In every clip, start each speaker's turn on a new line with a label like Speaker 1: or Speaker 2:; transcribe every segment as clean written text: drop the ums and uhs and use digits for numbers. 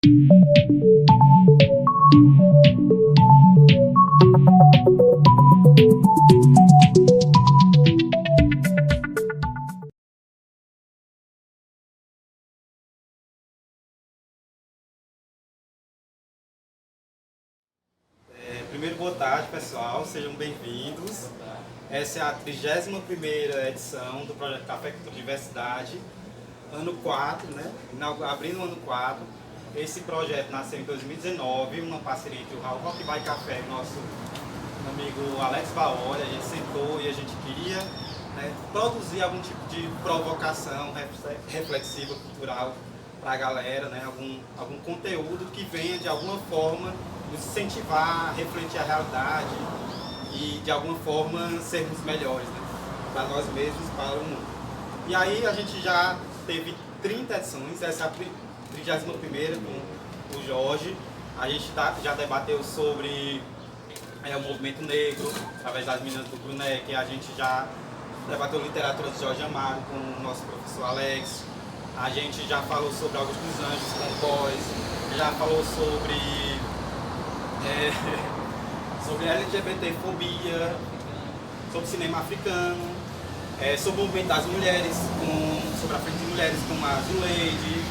Speaker 1: Primeiro, boa tarde, pessoal, sejam bem-vindos. Essa é a 31ª edição do projeto Café com Diversidade, ano 4, né? Abrindo o ano 4. Esse projeto nasceu em 2019, uma parceria entre o Raul Rock by Café e o nosso amigo Alex Baoli. A gente sentou e a gente queria, né, produzir algum tipo de provocação reflexiva, cultural para a galera, né? Algum conteúdo que venha de alguma forma nos incentivar a refletir a realidade e de alguma forma sermos melhores, né? Para nós mesmos, para o mundo. E aí a gente já teve 30 edições, essa é a 31ª com o Jorge. A gente já debateu sobre o movimento negro, através das meninas do Brunec. A gente já debateu literatura de Jorge Amado com o nosso professor Alex. A gente já falou sobre Augusto dos Anjos com o Boys, já falou sobre LGBTfobia, sobre cinema africano, sobre o movimento das mulheres, sobre a frente de mulheres como a Zuleide,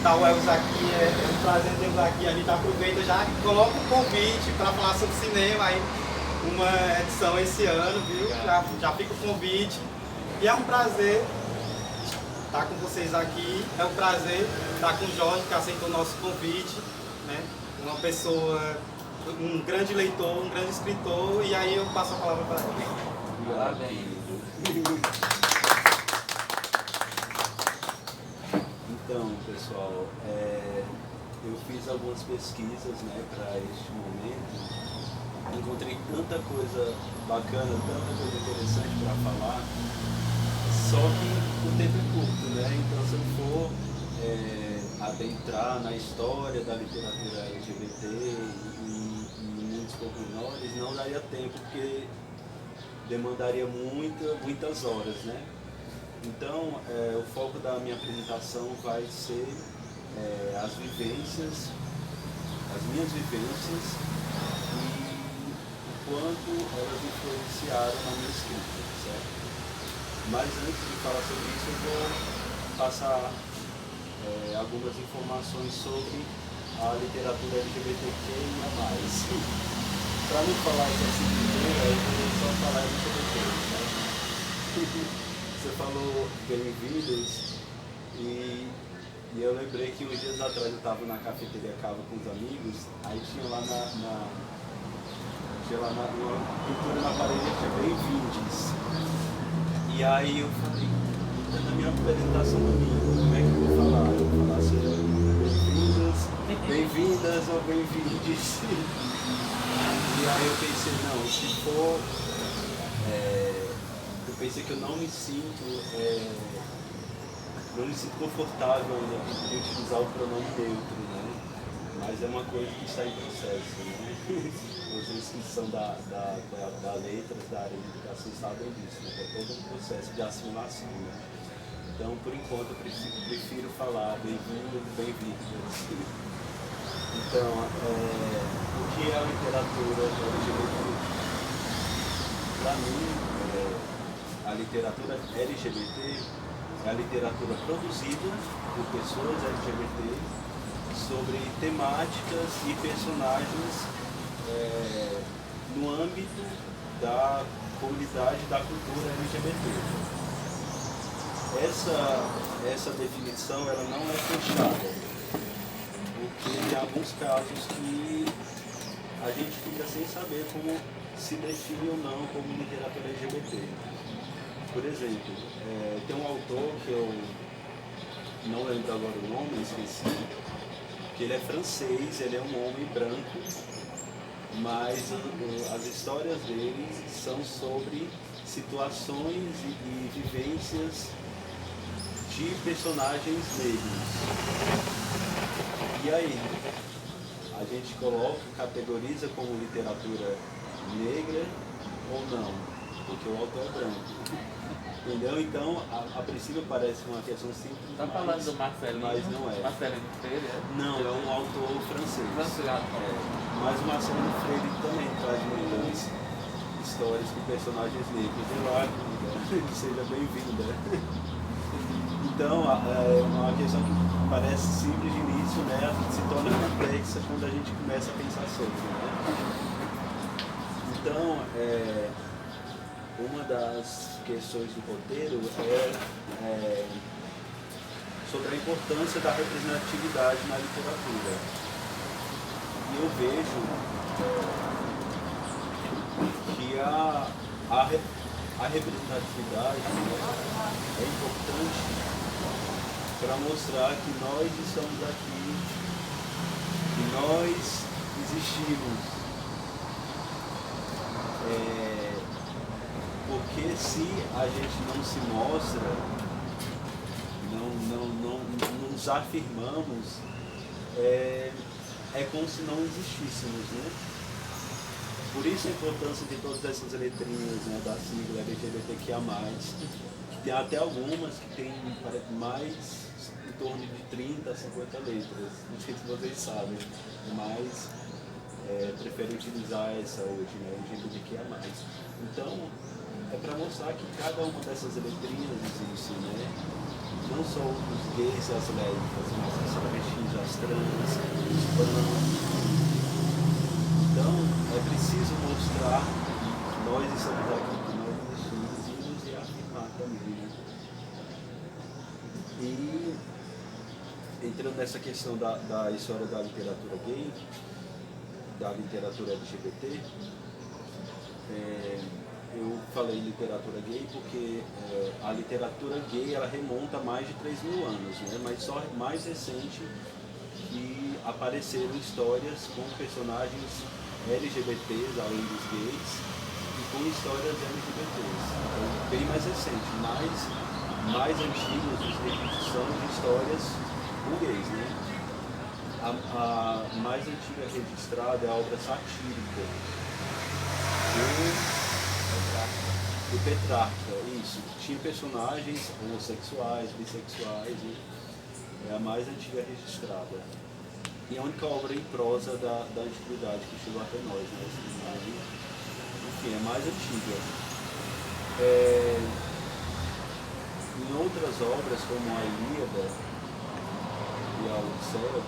Speaker 1: Tauel's aqui, é um prazer tê-los aqui. A gente aproveita já coloca um convite para falar sobre cinema, aí uma edição esse ano, viu? Já fica o convite. E é um prazer estar com vocês aqui, é um prazer estar com o Jorge, que aceitou o nosso convite, né? Uma pessoa, um grande leitor, um grande escritor, e aí eu passo a palavra para ele.
Speaker 2: Parabéns. Então, pessoal, eu fiz algumas pesquisas, né, para este momento. Encontrei tanta coisa bacana, tanta coisa interessante para falar, só que o tempo é curto, né? Então, se eu for adentrar na história da literatura LGBT e muitos pormenores, não daria tempo, porque demandaria muitas horas, né? Então, o foco da minha apresentação vai ser as vivências, as minhas vivências e o quanto elas influenciaram na minha escrita, certo? Mas antes de falar sobre isso, eu vou passar algumas informações sobre a literatura LGBTQIA+. Para não falar isso assim primeiro, eu vou só falar LGBT, né? Você falou bem-vindos e eu lembrei que uns dias atrás eu estava na cafeteria Cava com os amigos, aí tinha lá uma pintura na parede que tinha bem-vindos. E aí eu falei, na minha apresentação do domingo, como é que eu vou falar? Eu vou falar assim, bem-vindas ou bem-vindes. E aí eu pensei, não, se for... eu pensei que eu não me sinto confortável ainda de utilizar o pronome neutro, né? Mas é uma coisa que está em processo, né? Vocês que são da letras, da área de educação, sabem disso, né? É todo um processo de assimilação, né? Então, por enquanto, eu prefiro falar bem-vindo e bem-vindas. Então, o que é a literatura LGBT? Para mim, a literatura LGBT é a literatura produzida por pessoas LGBT sobre temáticas e personagens no âmbito da comunidade da cultura LGBT. Essa definição ela não é fechada, porque tem alguns casos que a gente fica sem saber como se define ou não como literatura LGBT. Por exemplo, tem um autor que eu não lembro agora o nome, esqueci, que ele é francês, ele é um homem branco, mas as histórias dele são sobre situações e vivências de personagens negros. E aí, a gente categoriza como literatura negra ou não, porque o autor é branco. Entendeu? Então, a princípio parece uma questão simples,
Speaker 3: Tá falando do Marcelinho?
Speaker 2: mas não é.
Speaker 3: Marcelinho Freire, é?
Speaker 2: Não, é um Mas o Marcelo Freire também traz muitas histórias com personagens negros. Olá, querida, seja bem-vinda. Então, é uma questão que parece simples de início, né? Se torna complexa quando a gente começa a pensar sobre, né? Então, uma das questões do roteiro é sobre a importância da representatividade na literatura. E eu vejo que a representatividade, né, é importante para mostrar que nós estamos aqui, que nós existimos. Porque se a gente não se mostra, não nos afirmamos, é como se não existíssemos, né? Por isso a importância de todas essas letrinhas, né, da sigla LGBTQIA+, que tem até algumas que tem mais em torno de 30 a 50 letras, não sei se vocês sabem, mas prefere utilizar essa hoje, né, LGBTQIA+. Então, é para mostrar que cada uma dessas letrinhas existe, né? Não só os gays e as lésbicas, mas as travestis, as trans, os pan. Então, é preciso mostrar que nós estamos aqui, que nós existimos e nos reafirmar também, né? E, entrando nessa questão da história da literatura gay, da literatura LGBT, eu falei literatura gay porque a literatura gay ela remonta a mais de 3.000 anos, né? Mas só mais recente que apareceram histórias com personagens LGBTs, além dos gays, e com histórias LGBTs. Então, bem mais recente, mais antigos os registros são de histórias com gays, né? A mais antiga registrada é a obra satírica do Petrarca, isso. Tinha personagens homossexuais, bissexuais, né? É a mais antiga registrada. E a única obra em prosa da antiguidade que chegou até nós, né? Enfim, é mais antiga. Em outras obras, como a Ilíada e a Odisseia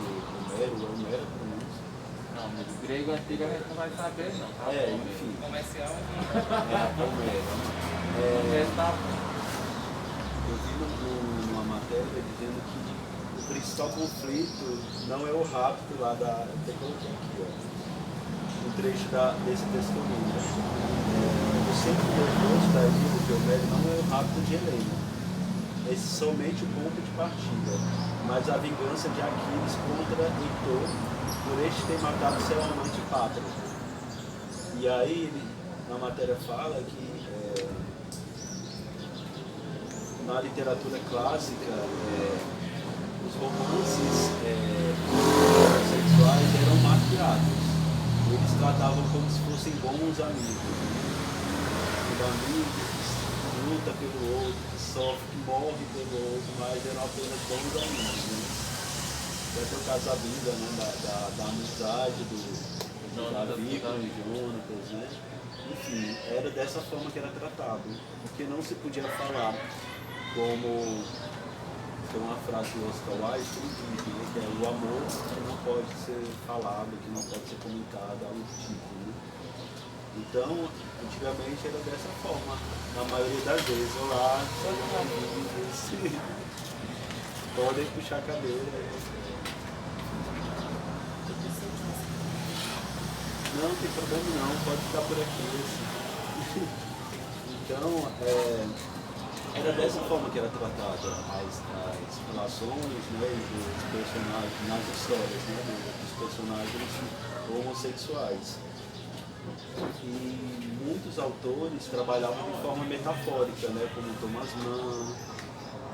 Speaker 2: do Homero pronúncia.
Speaker 3: Não, mas o grego antigo a gente não vai saber, não. Tá?
Speaker 2: Enfim.
Speaker 3: Comercial.
Speaker 2: Homero. Eu vi numa matéria dizendo que o principal conflito não é o rapto lá da. Até coloquei aqui, ó. Um trecho desse testemunho. O centro nervoso da Ilíada de Homero não é o rapto de Helena. É somente o ponto de partida, mas a vingança de Aquiles contra Heitor por este ter matado seu amante Pátria. E aí, na matéria fala que na literatura clássica, os romances sexuais eram maquiados. Eles tratavam como se fossem bons amigos. Os amigos que luta pelo outro, que sofre, que morre pelo outro, mas eram apenas bons amigos, né? Até o caso da vida, né? da amizade do Davi com o Jonatas, né? Enfim, era dessa forma que era tratado, porque não se podia falar como tem uma frase do Oscar Wilde que diz, né? Que é o amor que não pode ser falado, que não pode ser comunicado, algo do tipo, né? Então, antigamente era dessa forma, na maioria das vezes. Olá, podem puxar a cadeira. Não tem problema não, pode ficar por aqui. Assim. Então, era dessa forma que era tratada as relações, né, dos personagens, nas histórias, né, dos personagens homossexuais. E muitos autores trabalhavam de forma metafórica, né, como Thomas Mann.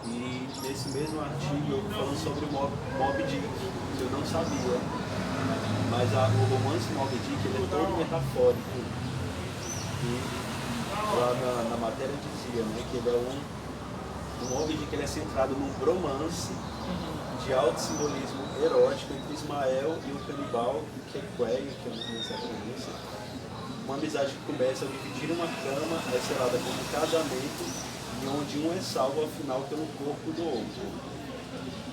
Speaker 2: E nesse mesmo artigo eu falando sobre o Moby Dick, que eu não sabia. Mas o romance Moby Dick ele é todo metafórico. E lá na matéria dizia, né, que ele é um Moby Dick ele é centrado num bromance de alto simbolismo erótico entre Ismael e o canibal Quequeg, que eu não conheço a pronúncia. Uma amizade que começa a dividir uma cama, é selada como um casamento, e onde um é salvo ao final pelo corpo do outro.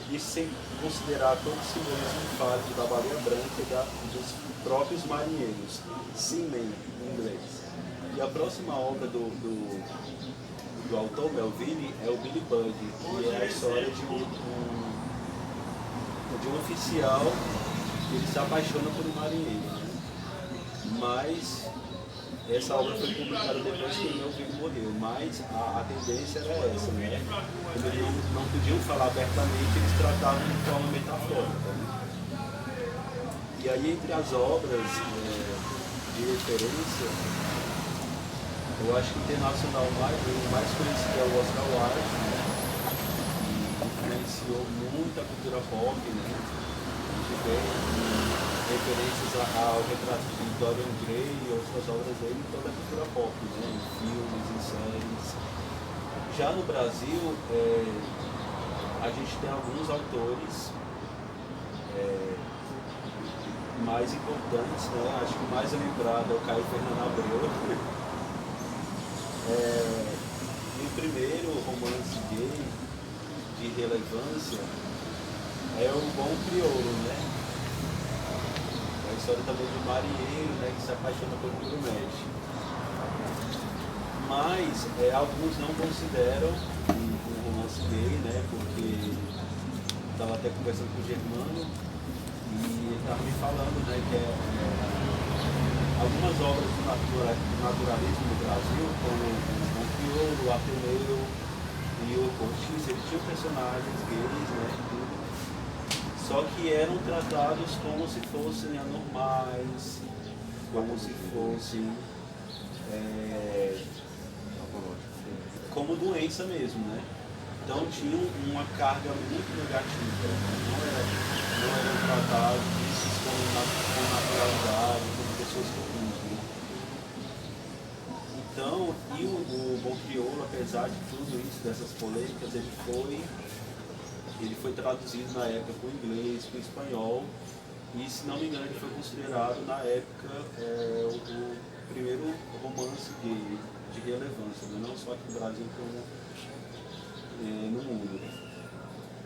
Speaker 2: Isso sem considerar todo o simbolismo fálico da baleia branca e dos próprios marinheiros, seamen em inglês. E a próxima obra do autor Melville é o Billy Budd, que é a história de um oficial que ele se apaixona por um marinheiro, né? Mas essa obra foi publicada depois que o Melville morreu, mas a tendência era essa, né? Como eles não podiam falar abertamente, eles tratavam de forma metafórica, né? E aí entre as obras de referência, eu acho que internacional o mais conhecido é o Oscar Wilde, né? Que influenciou muito a cultura pop, né? A gente vê referências ao retrato de Dorian Gray e outras obras dele em toda a cultura pop, né? Em filmes, em séries. Já no Brasil, a gente tem alguns autores mais importantes, né? Acho que o mais lembrado é o Caio Fernando Abreu. E o primeiro romance gay de relevância é o Bom Crioulo, né? É a história também de um marinheiro, né, que se apaixona por um grumete. Mas alguns não consideram um romance gay, né? Porque estava até conversando com o Germano e ele estava me falando, né, que algumas obras do naturalismo no Brasil, como o Crioulo, o Ateneu e o Cortiço, eles tinham personagens gays, né, só que eram tratados como se fossem anormais, como se fossem como doença mesmo, né? Então tinham uma carga muito negativa, não eram tratados com naturalidade, como pessoas comuns, né? Então, e o Bom Crioulo, apesar de tudo isso, dessas polêmicas, ele foi traduzido na época para o inglês, para o espanhol, e se não me engano ele foi considerado na época o primeiro romance gay de relevância, né? Não só aqui no Brasil como no mundo.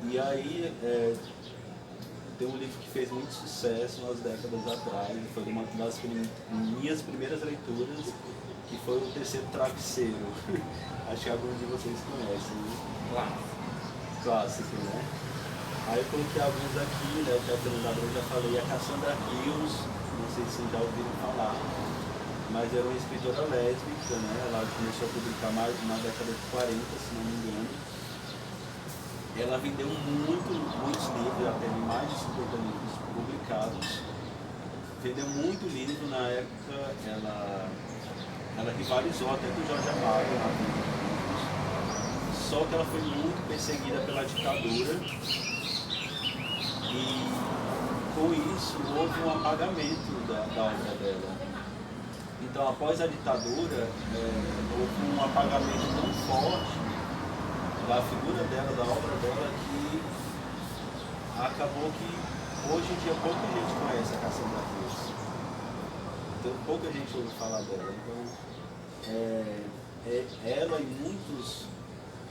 Speaker 2: E aí tem um livro que fez muito sucesso umas décadas atrás, foi uma das minhas primeiras leituras, que foi O Terceiro Travesseiro. Acho que alguns de vocês conhecem, né? Clássico, né? Aí eu coloquei alguns aqui, né? O que a Fernanda Abreu já falei, a Cassandra Rios, não sei se vocês já ouviram falar, mas era uma escritora lésbica, né? Ela começou a publicar mais na década de 40, se não me engano. Ela vendeu muitos livros, ela teve mais de 50 livros publicados. Vendeu muito livro, na época ela rivalizou até com o Jorge Amado na vida dos livros. Só que ela foi muito perseguida pela ditadura e com isso houve um apagamento da obra dela. Então após a ditadura houve um apagamento tão forte da figura dela, da obra dela, que acabou que hoje em dia pouca gente conhece a Cassandra Rios. Então pouca gente ouve falar dela. Então ela e muitos...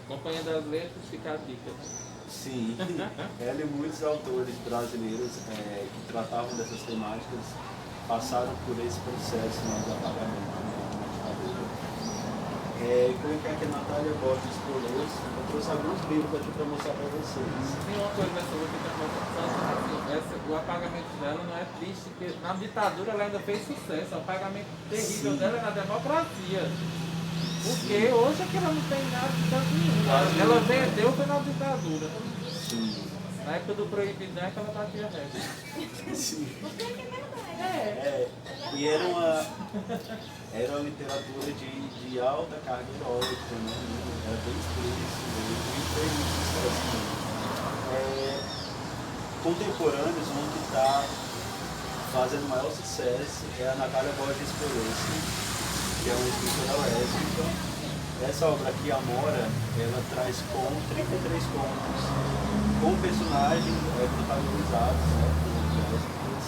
Speaker 3: Companhia das Letras, fica a dica, né?
Speaker 2: Sim, ela e muitos autores brasileiros que tratavam dessas temáticas passaram por esse processo, né, de apagamento na ditadura. Coloquei aqui a Natália Borges Coleus. Eu trouxe alguns livros aqui para mostrar para vocês.
Speaker 3: Tem uma coisa nessa outra que o apagamento dela não é triste, porque na ditadura ela ainda fez sucesso. O apagamento terrível dela é na democracia. Porque hoje é que ela não tem nada de tanto nenhum. Ela vendeu foi na ditadura.
Speaker 2: Sim.
Speaker 3: Na época do proibido é que ela batia reto.
Speaker 2: Sim. E era uma literatura de alta carga erótica, né? Era bem explícito, e foi muito sucesso. Contemporâneos, um que está fazendo maior sucesso é a Natália Borges Coleus, que é uma escritora lésbica, Essa obra aqui, Amora, ela traz 33 contos com personagens protagonizados, né, por lésbicas,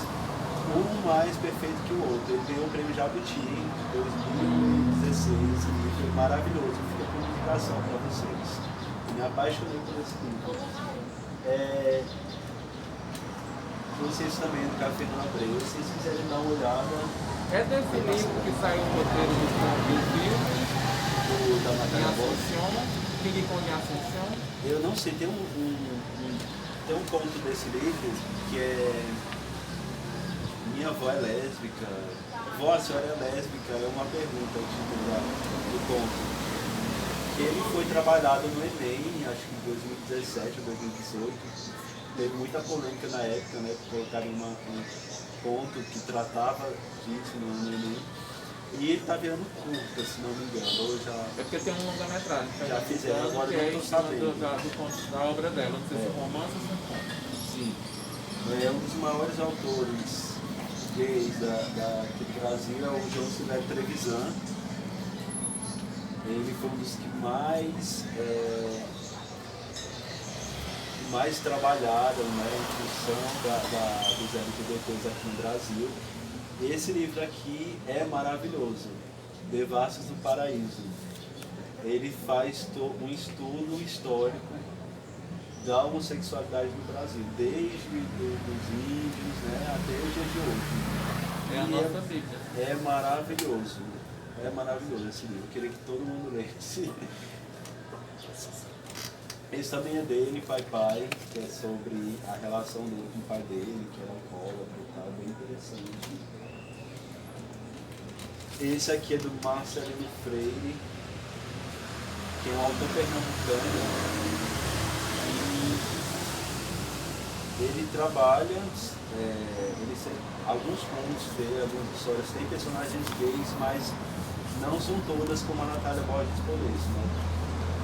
Speaker 2: um mais perfeito que o outro. Ele ganhou o prêmio Jabuti em 2016, esse livro é maravilhoso, fica com indicação para vocês. Eu me apaixonei por esse livro. Vocês também do Café no Abreu, se vocês quiserem dar uma olhada.
Speaker 3: É desse livro que saiu o roteiro do filme,
Speaker 2: Da
Speaker 3: em
Speaker 2: Natália Borges.
Speaker 3: Assunção, King Kong em Assunção.
Speaker 2: Eu não sei, tem um conto desse livro que é Minha avó é lésbica. Vó, a senhora é lésbica? É uma pergunta, o título do conto. Ele foi trabalhado no Enem, acho que em 2017 ou 2018. Teve muita polêmica na época, né? Colocaram um conto que tratava disso no Enem. E ele tá virando curta, se não me engano. Ou já...
Speaker 3: É porque tem um longa-metragem.
Speaker 2: Já fizeram, agora
Speaker 3: que
Speaker 2: eu
Speaker 3: é
Speaker 2: não
Speaker 3: em
Speaker 2: tô
Speaker 3: cima
Speaker 2: sabendo.
Speaker 3: da obra dela. Não sei se é romance ou se é conto.
Speaker 2: Sim. É um dos maiores autores gays aqui do Brasil, é o João Silvério Trevisan. Ele foi um dos que mais trabalharam, né, em função dos LGBTs aqui no Brasil. Esse livro aqui é maravilhoso, Devassos do Paraíso. Ele faz um estudo histórico da homossexualidade no Brasil, desde os índios, né, até os dias de hoje.
Speaker 3: É a nossa Bíblia.
Speaker 2: É maravilhoso esse livro, eu queria que todo mundo lesse. Esse também é dele, Pai Pai, que é sobre a relação dele com o pai dele, que era alcoólatra e tal, bem interessante. Esse aqui é do Marcelino Freire, que é um autor pernambucano. E ele trabalha, alguns contos dele, algumas histórias têm personagens gays, mas não são todas como a Natália Borges Polesso, né?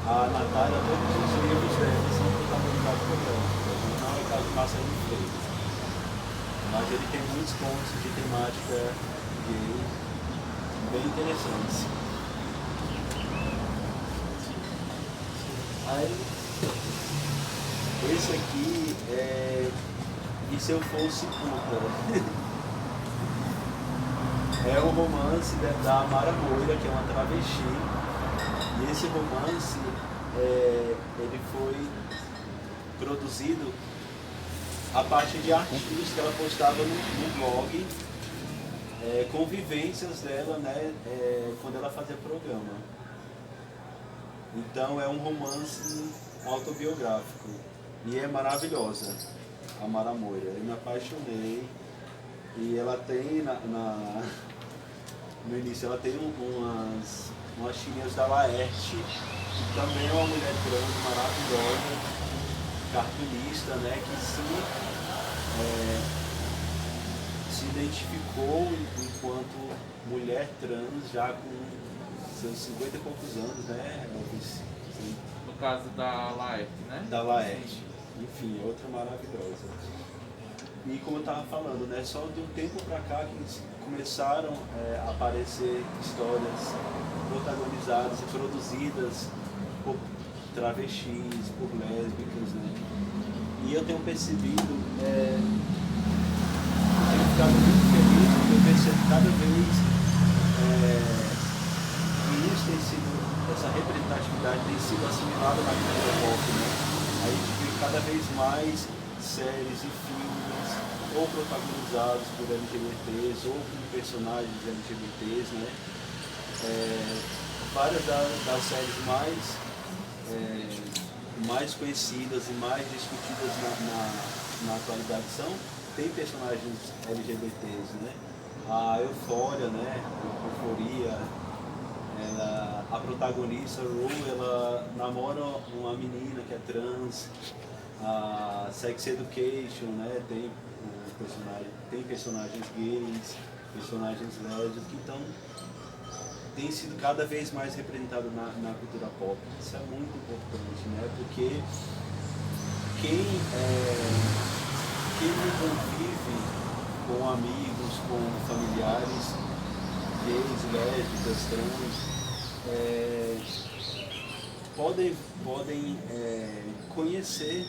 Speaker 2: A Natália, todos os livros dela são protagonizados por ela, não é o caso do Marcelino Freire. Mas ele tem muitos contos de temática gay, bem interessantes. Aí, esse aqui é E Se Eu Fosse Puta. É um romance da Amara Moira, que é uma travesti. E esse romance, ele foi produzido a partir de artigos que ela postava no blog, com vivências dela, né, quando ela fazia programa. Então é um romance autobiográfico e é maravilhosa, a Mara Moira. Eu me apaixonei e ela tem no início ela tem umas tirinhas da Laerte, que também é uma mulher trans maravilhosa, cartunista, né, que se identificou enquanto mulher trans já com seus 50 e poucos anos, né?
Speaker 3: No caso da Laerte, né?
Speaker 2: Da Laerte. Enfim, outra maravilhosa. E como eu estava falando, né, só de um tempo para cá que começaram a aparecer histórias protagonizadas e produzidas por travestis, por lésbicas, né? E eu tenho percebido, eu tenho ficado muito feliz porque eu percebo cada vez que isso tem sido, essa representatividade tem sido assimilada na cultura pop, né? A gente vê cada vez mais séries e filmes ou protagonizados por LGBTs ou com personagens LGBTs, né? Várias das séries mais conhecidas e mais discutidas na atualidade tem personagens LGBTs, né? A Euphoria, né? Euforia, a protagonista, Rue, ela namora uma menina que é trans. A Sex Education, né? Tem personagens gays, personagens lésbicos, então tem sido cada vez mais representado na cultura pop. Isso é muito importante, né? Porque quem não convive com amigos, com familiares gays, lésbicas, trans, podem conhecer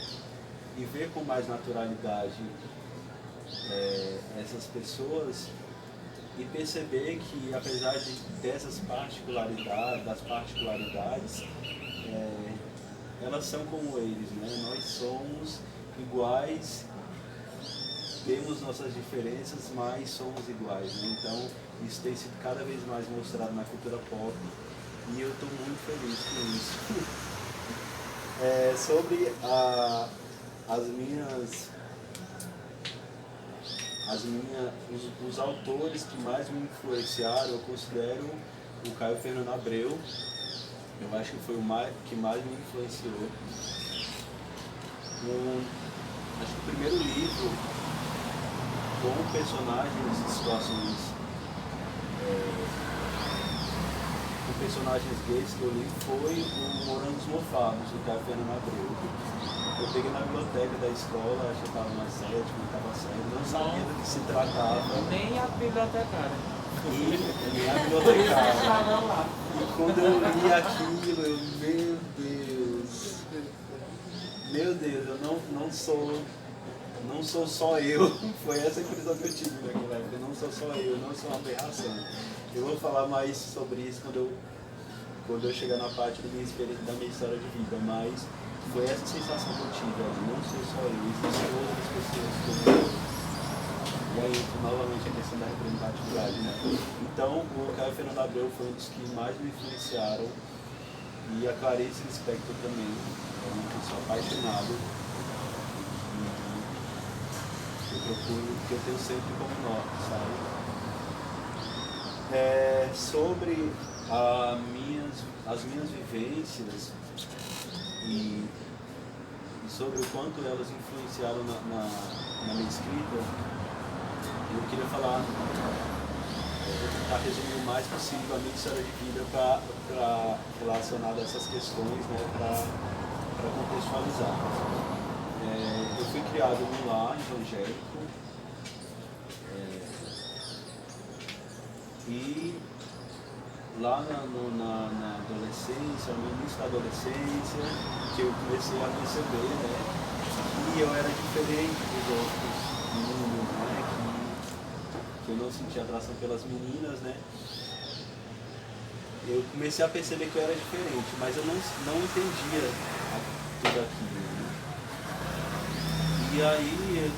Speaker 2: e ver com mais naturalidade essas pessoas e perceber que, apesar dessas particularidades, elas são como eles, né? Nós somos iguais, temos nossas diferenças, mas somos iguais, né? Então isso tem sido cada vez mais mostrado na cultura pop e eu estou muito feliz com isso. Sobre os autores que mais me influenciaram, eu considero o Caio Fernando Abreu. Eu acho que foi o que mais me influenciou. Acho que o primeiro livro com personagens e situações com personagens gays que eu li foi o Morangos Mofados, do Caio Fernando Abreu. Eu peguei na biblioteca da escola, acho que eu estava na 7ª, 8ª série, não sabia do que se tratava.
Speaker 3: Nem a bibliotecária.
Speaker 2: Nem a bibliotecária. E quando eu li aquilo, eu, meu Deus, eu não sou só eu. Foi essa a impressão que eu tive naquela época. Não sou só eu, não sou uma aberração. Eu vou falar mais sobre isso quando eu chegar na parte da minha história de vida, mas foi essa sensação que eu tive, não sou só eu, existem outras pessoas como eu. E aí entra novamente a questão da representatividade, né? Então, o Caio Fernando Abreu foi um dos que mais me influenciaram, e a Clarice Lispector também, é uma pessoa apaixonada, e eu procuro, que eu tenho sempre como norte, sabe? Sobre as minhas vivências e sobre o quanto elas influenciaram na minha escrita, eu queria falar, vou tentar resumir o mais possível a minha história de vida para relacionar essas questões, né, para contextualizar. Eu fui criado num lar evangélico, e lá na adolescência, no início da adolescência, que eu comecei a perceber, né, que eu era diferente dos outros meninos, né, que eu não sentia atração pelas meninas, né. Eu comecei a perceber que eu era diferente, mas eu não entendia tudo aquilo, né. E aí,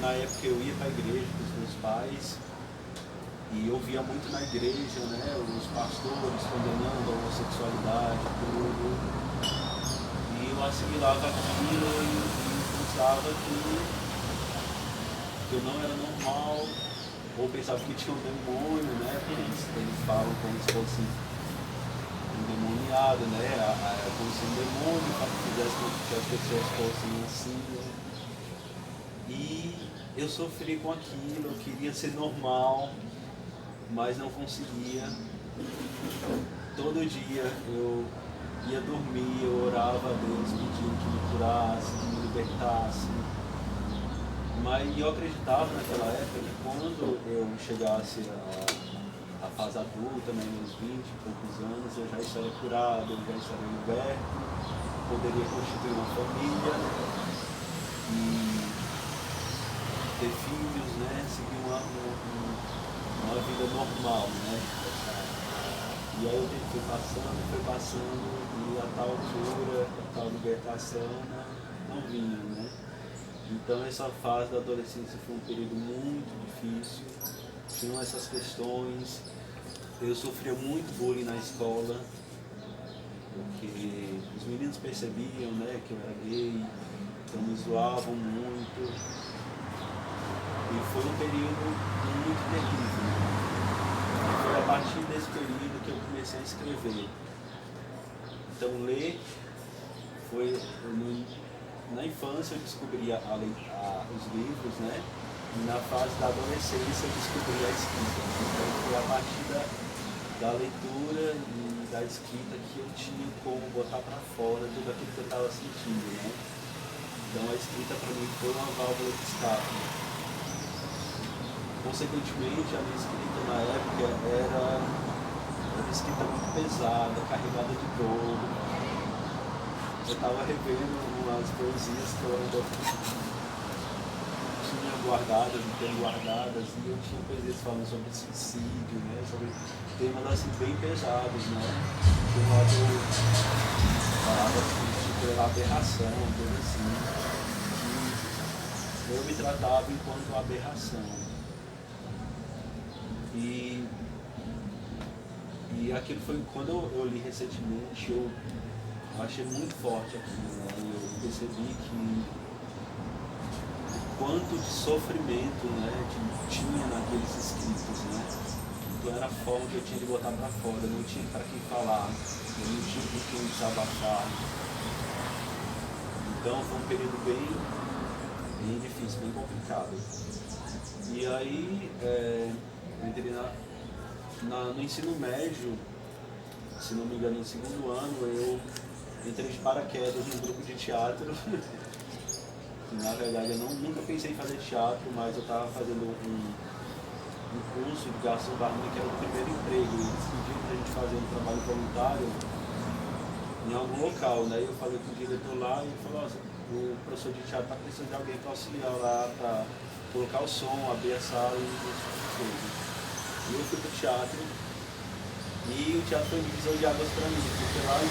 Speaker 2: na época eu ia para a igreja com os meus pais, e eu via muito na igreja, né, os pastores condenando a homossexualidade, tudo. E eu assimilava aquilo e pensava que eu não era normal, ou pensava que tinha um demônio, né, porque eles falam como se fosse endemoniado, né, como se um demônio fizesse com que as pessoas fossem assim, né. E eu sofri com aquilo, eu queria ser normal, mas não conseguia. Todo dia eu ia dormir, eu orava a Deus pedindo que me curasse, que me libertasse. Mas eu acreditava naquela época que quando eu chegasse à fase adulta, né, meus 20 e poucos anos, eu já estaria curado, eu já estaria liberto, poderia constituir uma família e ter filhos, né, seguir uma vida normal, né? E aí o tempo foi passando, e a tal cura, a tal libertação não vinha, né? Então essa fase da adolescência foi um período muito difícil, tinham essas questões, eu sofria muito bullying na escola, porque os meninos percebiam, né, que eu era gay, então me zoavam muito. E foi um período muito terrível. Foi a partir desse período que eu comecei a escrever. Então, ler foi... Na infância eu descobri os livros, né? E na fase da adolescência eu descobri a escrita. Então, foi a partir da leitura e da escrita que eu tinha como botar para fora tudo aquilo que eu estava sentindo, né? Então, a escrita para mim foi uma válvula de escape. Consequentemente, a minha escrita na época uma escrita muito pesada, carregada de dor. Eu estava revendo umas poesias que eu ainda tinha guardadas, não tenho guardadas, e eu tinha poesias falando sobre suicídio, né? Sobre temas assim bem pesados, né? De um lado falava assim, tipo, aberração, coisa assim. E eu me tratava enquanto aberração. E aquilo foi, quando eu li recentemente, eu achei muito forte aquilo, né? E eu percebi que o quanto de sofrimento, né, tinha naqueles escritos, né? Então era a forma que eu tinha de botar para fora, eu não tinha para quem falar, eu não tinha com quem desabafar. Então foi um período bem difícil, bem complicado. E aí eu entrei no ensino médio, se não me engano, no segundo ano, eu entrei de paraquedas num grupo de teatro. Na verdade, eu nunca pensei em fazer teatro, mas eu estava fazendo um curso de Garçom Barman, que era o primeiro emprego. E eles pediram para a gente fazer um trabalho voluntário em algum local, né? Eu falei com o diretor lá e ele falou: nossa, o professor de teatro está precisando de alguém para auxiliar lá, para colocar o som, abrir a sala e essas coisas. E eu fui para o teatro, e o teatro foi um divisor de águas para mim, porque lá eu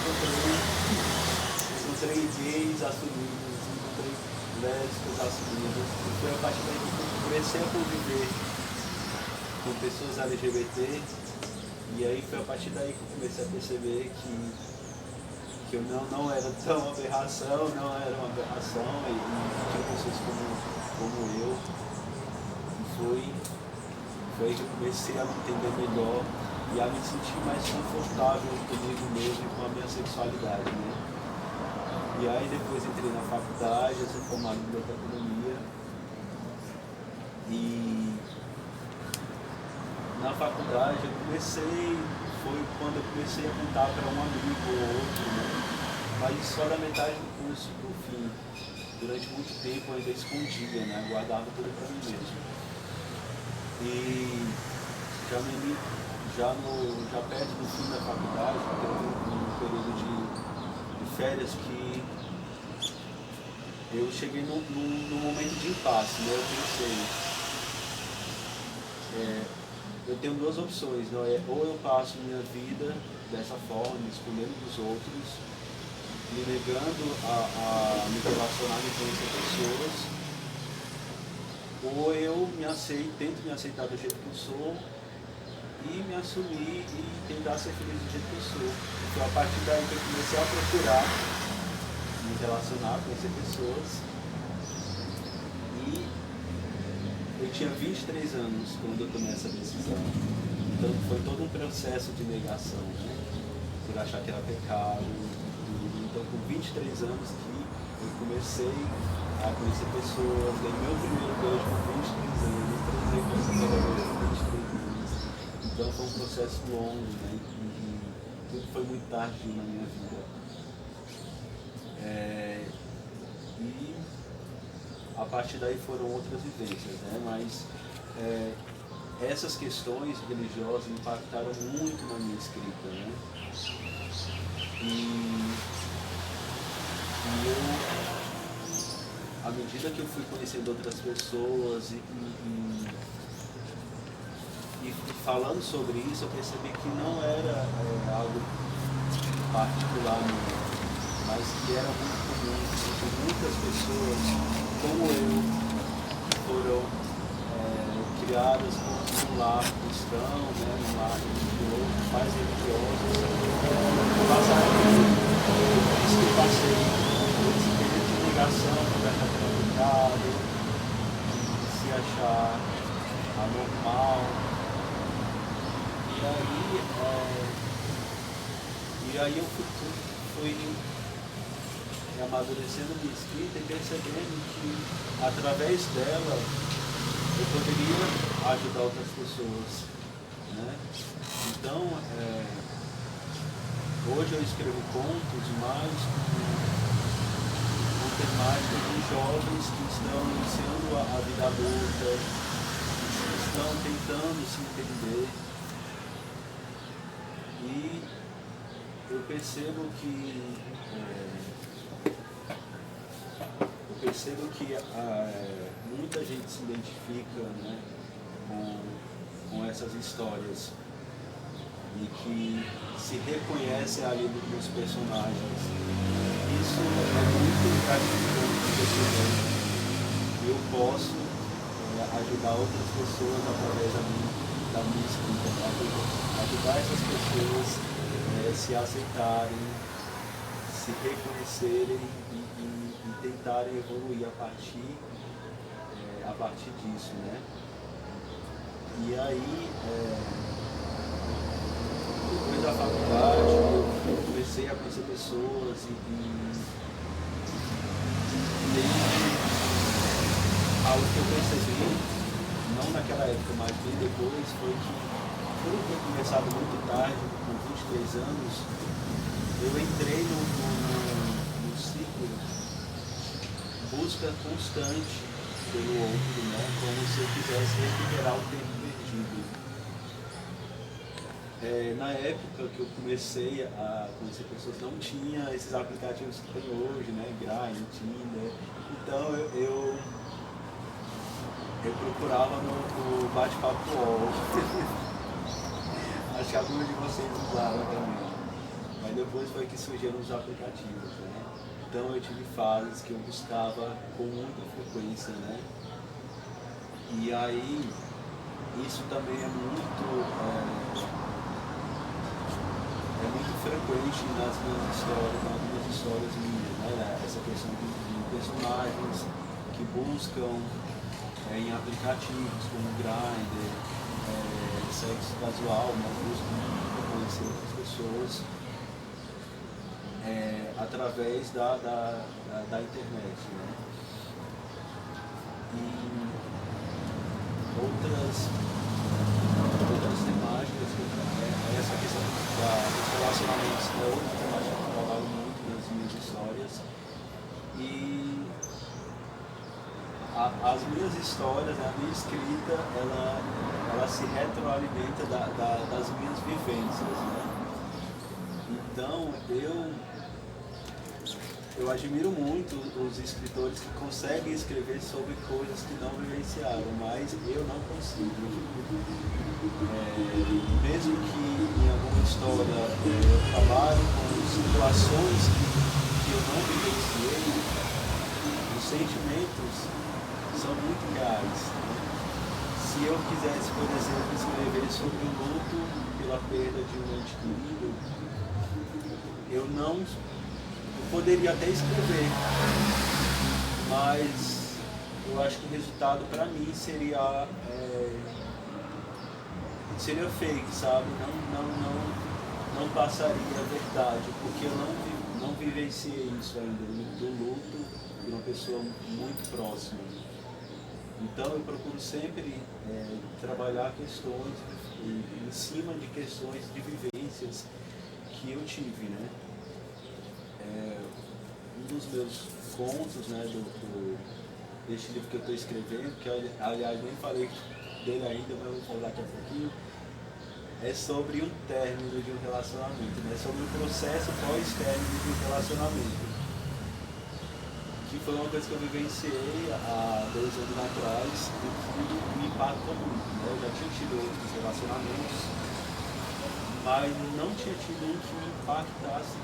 Speaker 2: encontrei gays assumidos, encontrei lésbicas assumidas, e foi a partir daí que eu comecei a conviver com pessoas LGBT, e aí foi a partir daí que eu comecei a perceber que eu não era tão aberração, não era uma aberração, e tinha pessoas como eu. Foi aí que eu comecei a me entender melhor e a me sentir mais confortável comigo mesmo e com a minha sexualidade, né? E aí depois entrei na faculdade, eu sou formado em biblioteconomia, e na faculdade foi quando eu comecei a contar para um amigo ou outro, né? Mas só da metade do curso para o fim. Durante muito tempo eu ainda escondia, né? Guardava tudo para mim mesmo. E já perto do fim da faculdade, teve um período de férias que eu cheguei num momento de impasse, né? Eu pensei, eu tenho duas opções, não é? Ou eu passo minha vida dessa forma, me escondendo dos outros, me negando a me relacionar, me conhecer pessoas, ou eu tento me aceitar do jeito que eu sou e me assumir e tentar ser feliz do jeito que eu sou. Então a partir daí que eu comecei a procurar me relacionar, conhecer pessoas, e eu tinha 23 anos quando eu tomei essa decisão. Então foi todo um processo de negação, né? Por achar que era pecado. Então com 23 anos que eu comecei a conhecer pessoas, dei meu primeiro beijo com 23 anos, transei com essa primeira vez com 23 anos. Então foi um processo longo, né? E tudo foi muito tardio na minha vida. E a partir daí foram outras vivências, né? Mas essas questões religiosas impactaram muito na minha escrita, né? E eu, à medida que eu fui conhecendo outras pessoas e falando sobre isso, eu percebi que não era algo particular meu, mas que era muito comum, que muitas pessoas, como eu, foram criadas num lar cristão, né, num lar religioso, pais religiosos, passaram por isso que eu passei, por esse período de negação, conversa pelo pecado, de se achar anormal. E aí eu fui amadurecendo minha escrita e percebendo que através dela eu poderia ajudar outras pessoas, né? Então, hoje eu escrevo contos mais com temáticas de jovens que estão iniciando a vida adulta, que estão tentando se entender. E eu percebo que muita gente se identifica, né, com essas histórias e que se reconhece ali nos personagens. Isso é muito gratificante porque eu posso ajudar outras pessoas através da minha escrita, ajudar essas pessoas se aceitarem, se reconhecerem e tentarem evoluir a partir disso, né? E aí, depois da faculdade, eu comecei a conhecer pessoas algo que eu percebi, não naquela época, mas bem depois, foi que, por eu ter começado muito tarde, com 23 anos, eu entrei no ciclo busca constante pelo outro, né? Como se eu quisesse recuperar o tempo perdido. Na época que eu comecei a conhecer pessoas, não tinha esses aplicativos que tem hoje, né? Grindr, Tinder. Então eu procurava no bate-papo UOL. Acho que alguns de vocês usaram também. Mas depois foi que surgiram os aplicativos, né? Então eu tive fases que eu buscava com muita frequência, né? E aí, isso também é muito frequente nas minhas histórias minhas, né? Essa questão de personagens que buscam em aplicativos como Grindr, sexo casual, né? Buscam conhecer outras pessoas através da internet, né? E outras temáticas, essa questão dos relacionamentos é outra temática que eu trabalho muito nas minhas histórias. E as minhas histórias, a minha escrita, ela se retroalimenta das minhas vivências, né? Então, eu admiro muito os escritores que conseguem escrever sobre coisas que não vivenciaram, mas eu não consigo. Mesmo que em alguma história eu trabalhe com situações que eu não vivenciei, os sentimentos são muito reais. Se eu quisesse, por exemplo, escrever sobre o luto pela perda de um ente querido, eu poderia até escrever, mas eu acho que o resultado para mim seria fake, sabe? Não passaria a verdade, porque eu não vivenciei isso ainda, do luto de uma pessoa muito próxima. Então eu procuro sempre trabalhar questões em cima de questões de vivências que eu tive, né? Um dos meus contos, né, deste livro que eu estou escrevendo, que aliás nem falei dele ainda, mas eu vou falar daqui a pouquinho, é sobre um término de um relacionamento, né? Sobre o processo pós-término de um relacionamento, que foi uma coisa que eu vivenciei há 2 anos atrás e que me impactou muito, né? Eu já tinha tido outros relacionamentos, mas não tinha tido um que me impactasse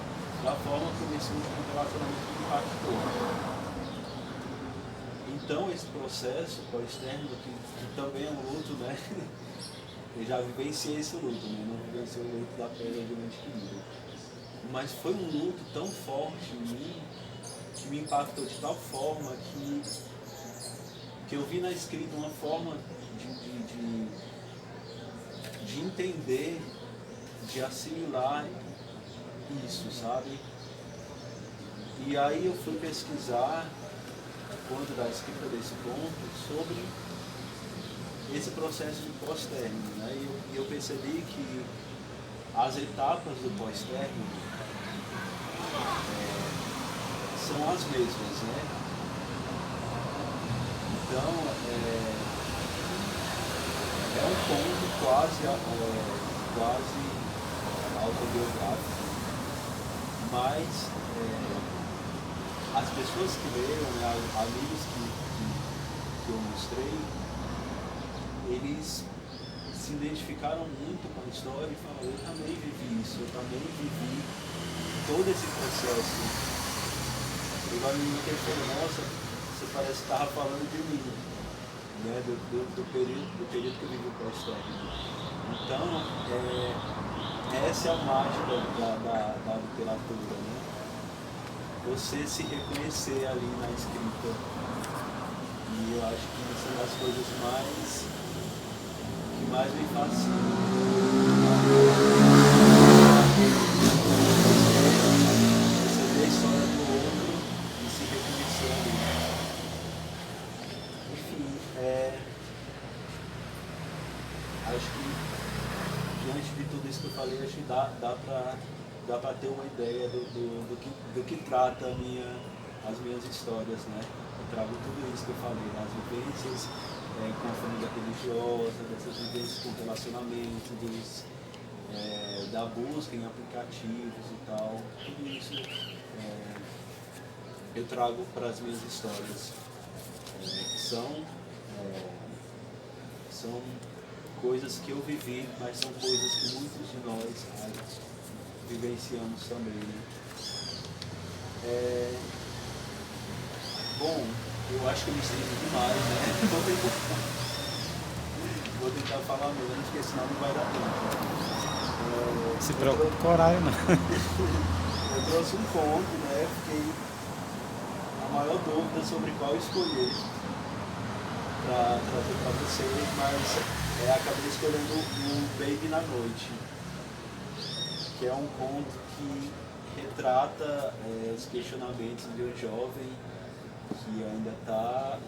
Speaker 2: da forma como esse último relacionamento me impactou. Então esse processo pós-término, que também é um luto, né? Eu já vivenciei esse luto, né? Não vivenciei o luto da perda de um ente querido. Mas foi um luto tão forte em mim, que me impactou de tal forma que eu vi na escrita uma forma de entender, de assimilar isso, sabe? E aí eu fui pesquisar, quando da escrita desse ponto, sobre esse processo de pós-término, né? E eu percebi que as etapas do pós-término são as mesmas, né? Então, é um ponto quase autobiográfico, mas as pessoas que leram, né, amigos que eu mostrei, eles se identificaram muito com a história e falaram, eu também vivi isso, eu também vivi todo esse processo. Igual a menina que falou, nossa, você parece que estava falando de mim, né, do período que eu vivi com a história. Então, essa é a mágica da literatura, né? Você se reconhecer ali na escrita. E eu acho que isso é uma das coisas que mais me fascina. Você vê a história do outro e se reconhecer ali. Enfim, acho que diante de tudo isso que eu falei, acho que dá para ter uma ideia do que trata as minhas histórias, né? Eu trago tudo isso que eu falei, as vivências com a família religiosa, dessas vivências com relacionamentos, da busca em aplicativos e tal, tudo isso eu trago para as minhas histórias, que são coisas que eu vivi, mas são coisas que muitos de nós vivenciamos também, né? Bom, eu acho que eu me sinto demais, né? Vou tentar falar menos, porque senão não vai dar tempo.
Speaker 1: Se preocupe com o horário, não.
Speaker 2: Eu trouxe um ponto, né? Fiquei a maior dúvida sobre qual escolher para trazer para vocês, mas acabei escolhendo o Baby na Noite, que é um conto que retrata os questionamentos de um jovem que ainda está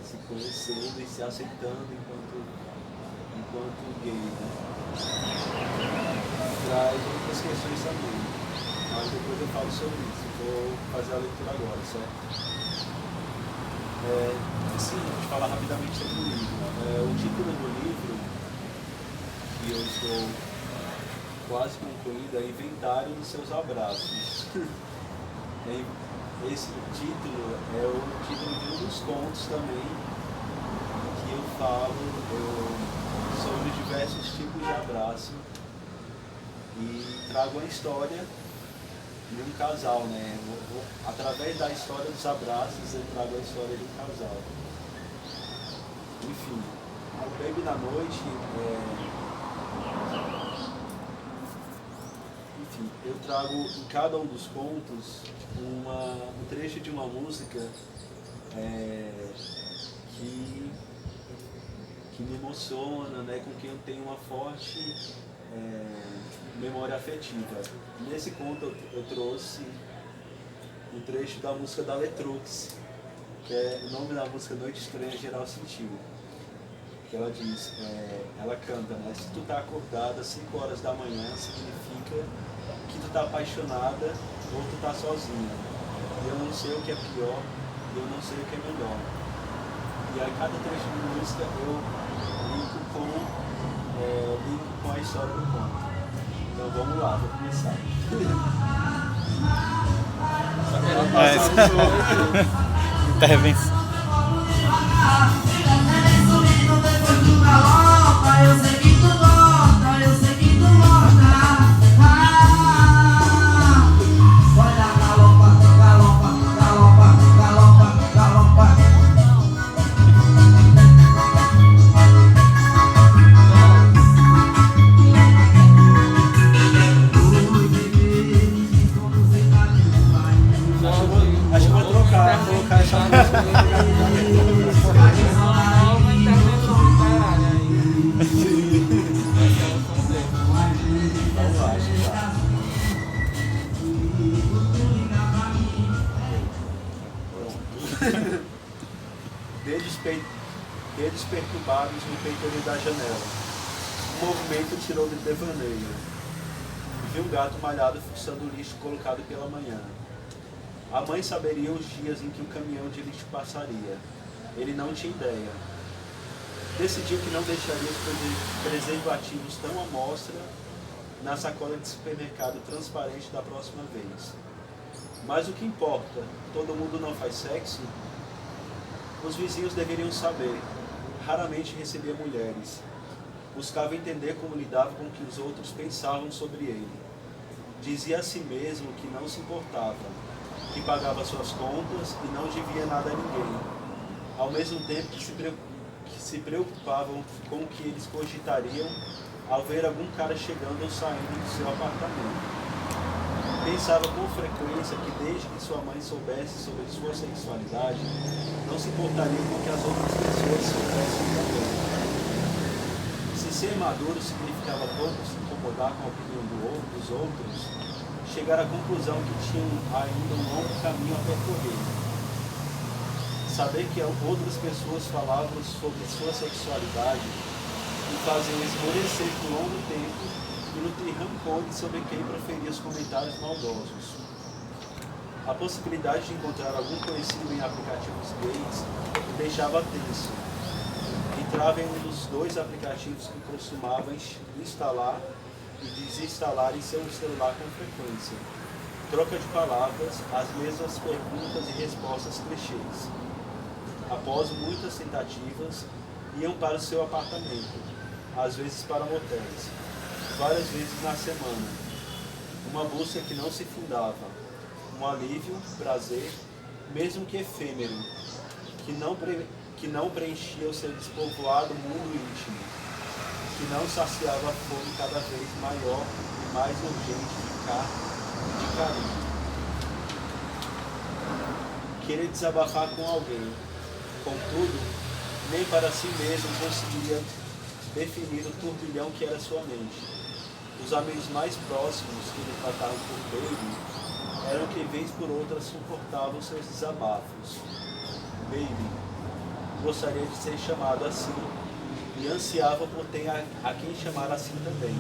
Speaker 2: se conhecendo e se aceitando enquanto gay, né? Traz outras questões também, mas depois eu falo sobre isso. Vou fazer a leitura agora, certo? Sim, vou te falar rapidamente sobre o livro. O título do livro, que eu estou quase concluído, é Inventário dos Seus Abraços. Esse título é o título de um dos contos também, que eu falo sobre diversos tipos de abraço e trago a história de um casal, né? Através da história dos abraços, eu trago a história de um casal. Enfim, o Baby na Noite enfim, eu trago em cada um dos contos um trecho de uma música que me emociona, né, com quem eu tenho uma forte memória afetiva. Nesse conto eu trouxe um trecho da música da Letrux, que é o nome da música Noite Estranha Geral Sentiu. Que ela diz, ela canta, né? Se tu tá acordada às 5 horas da manhã, significa que tu tá apaixonada ou tu tá sozinha. Eu não sei o que é pior, eu não sei o que é melhor. E aí cada trecho de música eu linko com a história do conto. Então vamos lá, vou começar.
Speaker 1: Intervenção.
Speaker 4: Eu sei que tu gosta, eu sei que tu gosta. Olha, galopa, galopa, galopa, galopa, galopa.
Speaker 2: Acho que vou trocar essa música. Dedos perturbados no peitoril da janela. Um movimento tirou do devaneio. Vi um gato malhado fuçando o lixo colocado pela manhã. A mãe saberia os dias em que o caminhão de lixo passaria. Ele não tinha ideia. Decidiu que não deixaria os preservativos tão à mostra na sacola de supermercado transparente da próxima vez. Mas o que importa? Todo mundo não faz sexo? Os vizinhos deveriam saber. Raramente recebia mulheres. Buscava entender como lidava com o que os outros pensavam sobre ele. Dizia a si mesmo que não se importava, que pagava suas contas e não devia nada a ninguém. Ao mesmo tempo que se preocupavam com o que eles cogitariam ao ver algum cara chegando ou saindo do seu apartamento. Pensava com frequência que desde que sua mãe soubesse sobre sua sexualidade, não se importaria com que as outras pessoas soubessem também. Se ser maduro significava pouco se incomodar com a opinião dos outros, chegar à conclusão que tinham ainda um longo caminho a percorrer. Saber que outras pessoas falavam sobre sua sexualidade e faziam esmorecer por longo tempo e nutrir rancores sobre quem proferia os comentários maldosos. A possibilidade de encontrar algum conhecido em aplicativos gays o deixava tenso. Entrava em um dos 2 aplicativos que costumava instalar e desinstalar em seu celular com frequência. Troca de palavras, as mesmas perguntas e respostas clichês. Após muitas tentativas, iam para o seu apartamento, às vezes para motéis, várias vezes na semana. Uma busca que não se findava, um alívio, prazer, mesmo que efêmero, que não preenchia o seu despovoado mundo íntimo, que não saciava a fome cada vez maior e mais urgente de carinho. Querer desabafar com alguém, contudo, nem para si mesmo conseguiria definir o turbilhão que era sua mente. Os amigos mais próximos que lhe tratavam por Baby eram que vez por outra suportavam seus desabafos. Baby gostaria de ser chamado assim e ansiava por ter a quem chamar assim também.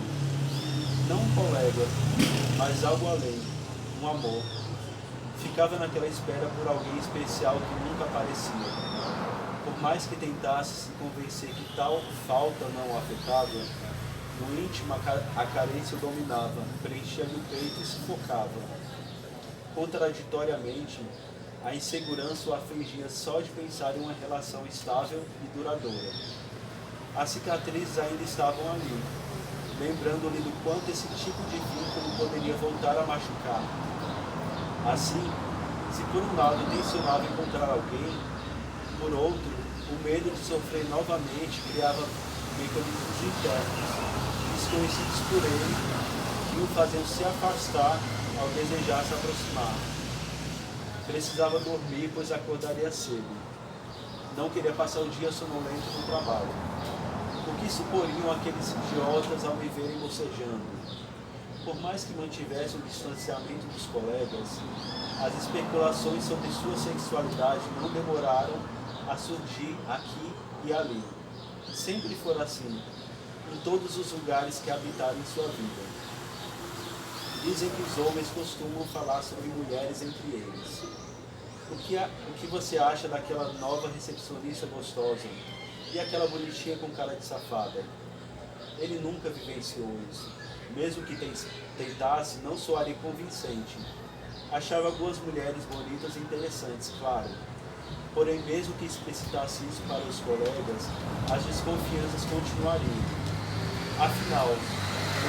Speaker 2: Não um colega, mas algo além, um amor. Ficava naquela espera por alguém especial que nunca aparecia. Por mais que tentasse se convencer que tal falta não o afetava, no íntimo a carência o dominava, preenchia-lhe o peito e sufocava. Contraditoriamente, a insegurança o afligia só de pensar em uma relação estável e duradoura. As cicatrizes ainda estavam ali, lembrando-lhe do quanto esse tipo de vínculo poderia voltar a machucar. Assim, se por um lado tensionava encontrar alguém, por outro, o medo de sofrer novamente criava mecanismos internos, desconhecidos por ele, que o faziam se afastar ao desejar se aproximar. Precisava dormir, pois acordaria cedo. Não queria passar o dia sonolento no trabalho. O que suporiam aqueles idiotas ao me verem bocejando? Por mais que mantivesse o distanciamento dos colegas, as especulações sobre sua sexualidade não demoraram a surgir aqui e ali. Sempre fora assim, em todos os lugares que habitaram em sua vida. Dizem que os homens costumam falar sobre mulheres entre eles. O que você acha daquela nova recepcionista gostosa e aquela bonitinha com cara de safada? Ele nunca vivenciou isso. Mesmo que tentasse, não soaria convincente. Achava algumas mulheres bonitas e interessantes, claro. Porém, mesmo que explicitasse isso para os colegas, as desconfianças continuariam. Afinal,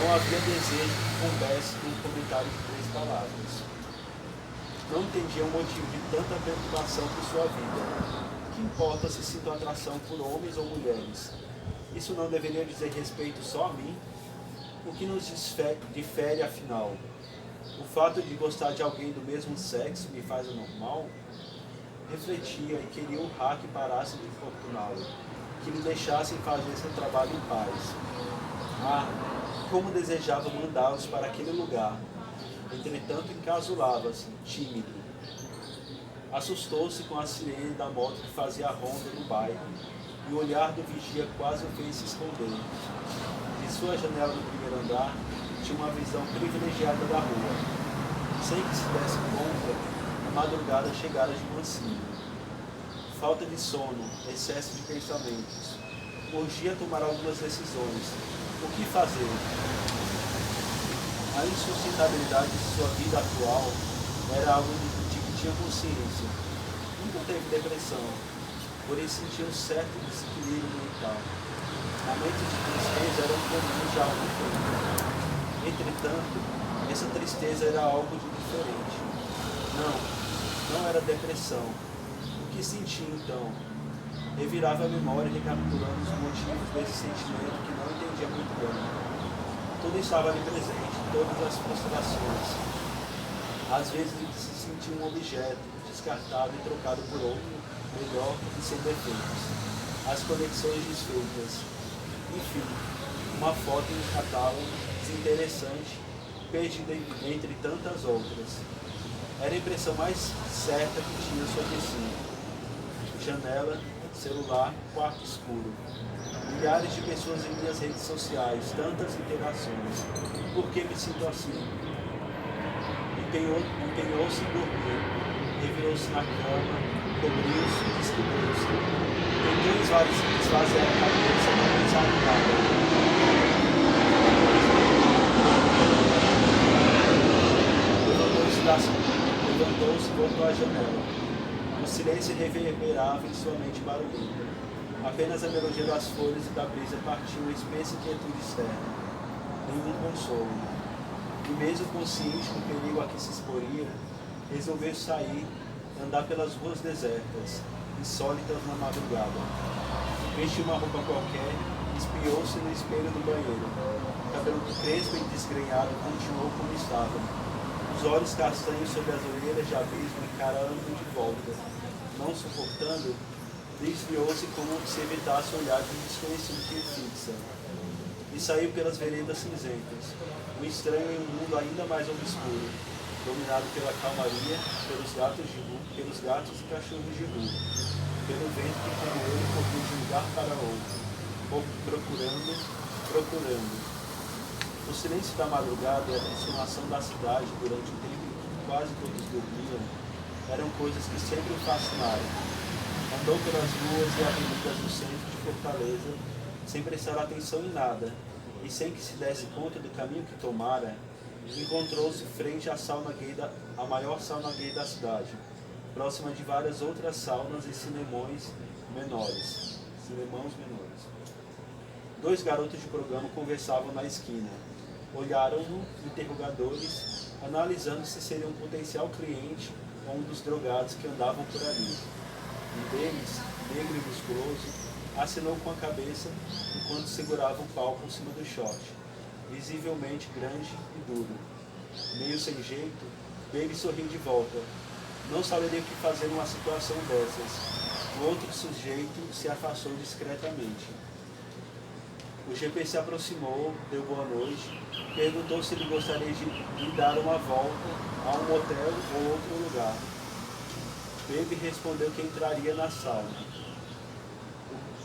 Speaker 2: não havia desejo que coubesse num comentário de 3 palavras. Não entendia o motivo de tanta preocupação por sua vida. Que importa se sinto atração por homens ou mulheres? Isso não deveria dizer respeito só a mim? O que nos difere, afinal? O fato de gostar de alguém do mesmo sexo me faz anormal? Refletia e queria urrar que parasse de importuná-lo, que lhe deixassem fazer seu trabalho em paz. Ah, como desejava mandá-los para aquele lugar. Entretanto, encasulava-se, tímido. Assustou-se com a sirene da moto que fazia a ronda no bairro, e o olhar do vigia quase o fez se esconder. De sua janela no primeiro andar, tinha uma visão privilegiada da rua. Sem que se desse conta, a madrugada chegara de mansinho. Falta de sono, excesso de pensamentos. Urgia tomar algumas decisões. O que fazer? A insustentabilidade de sua vida atual era algo de que tinha consciência. Nunca teve depressão, porém sentia um certo desequilíbrio mental. Momentos de tristeza eram comuns já há algum tempo. Entretanto, essa tristeza era algo de diferente. Não era depressão. O que sentia então? Revirava a memória recapitulando os motivos desse sentimento que não entendia muito bem. Tudo estava ali presente, todas as frustrações. Às vezes ele se sentia um objeto, descartado e trocado por outro, melhor e sem defeitos. As conexões desfeitas. Enfim, uma foto em um catálogo desinteressante, perdida entre tantas outras. Era a impressão mais certa que tinha sobre si. Janela, celular, quarto escuro. Milhares de pessoas em minhas redes sociais, tantas interações. Por que me sinto assim? Empenhou-se em dormir, revirou-se na cama, cobriu-se, descobriu-se. Tentou esvaziar a cabeça, não pensar em nada. Levantou-se e voltou à janela. O silêncio reverberava em sua mente barulhenta. Apenas a melodia das folhas e da brisa partiu uma espécie de quietude externa. Nenhum consolo. E mesmo consciente do perigo a que se exporia, resolveu sair e andar pelas ruas desertas, insólitas na madrugada. Vestiu uma roupa qualquer e espiou-se no espelho do banheiro. O cabelo crespo e desgrenhado continuou como estava. Os olhos castanhos sobre as orelhas de abismo encarando de volta. Não suportando, desviou-se como se evitasse o olhar de um desconhecido que o fixa. E saiu pelas veredas cinzentas, um estranho em um mundo ainda mais obscuro, dominado pela calmaria, pelos gatos e cachorros de rua, pelo vento que como ele corria de um lugar para outro, procurando. O silêncio da madrugada e a transformação da cidade durante o tempo em que quase todos dormiam eram coisas que sempre o fascinaram. Andou pelas ruas e avenidas do centro de Fortaleza sem prestar atenção em nada e sem que se desse conta do caminho que tomara, encontrou-se frente à a maior sauna gay da cidade, próxima de várias outras saunas e cinemões menores. Dois garotos de programa conversavam na esquina. Olharam-no, interrogadores, analisando se seria um potencial cliente ou um dos drogados que andavam por ali. Um deles, negro e musculoso, acenou com a cabeça enquanto segurava o pau por cima do short, visivelmente grande e duro. Meio sem jeito, Baby sorriu de volta. Não saberia o que fazer numa situação dessas. O outro sujeito se afastou discretamente. O GP se aproximou, deu boa noite, perguntou se ele gostaria de ir dar uma volta a um motel ou outro lugar. Baby respondeu que entraria na sauna.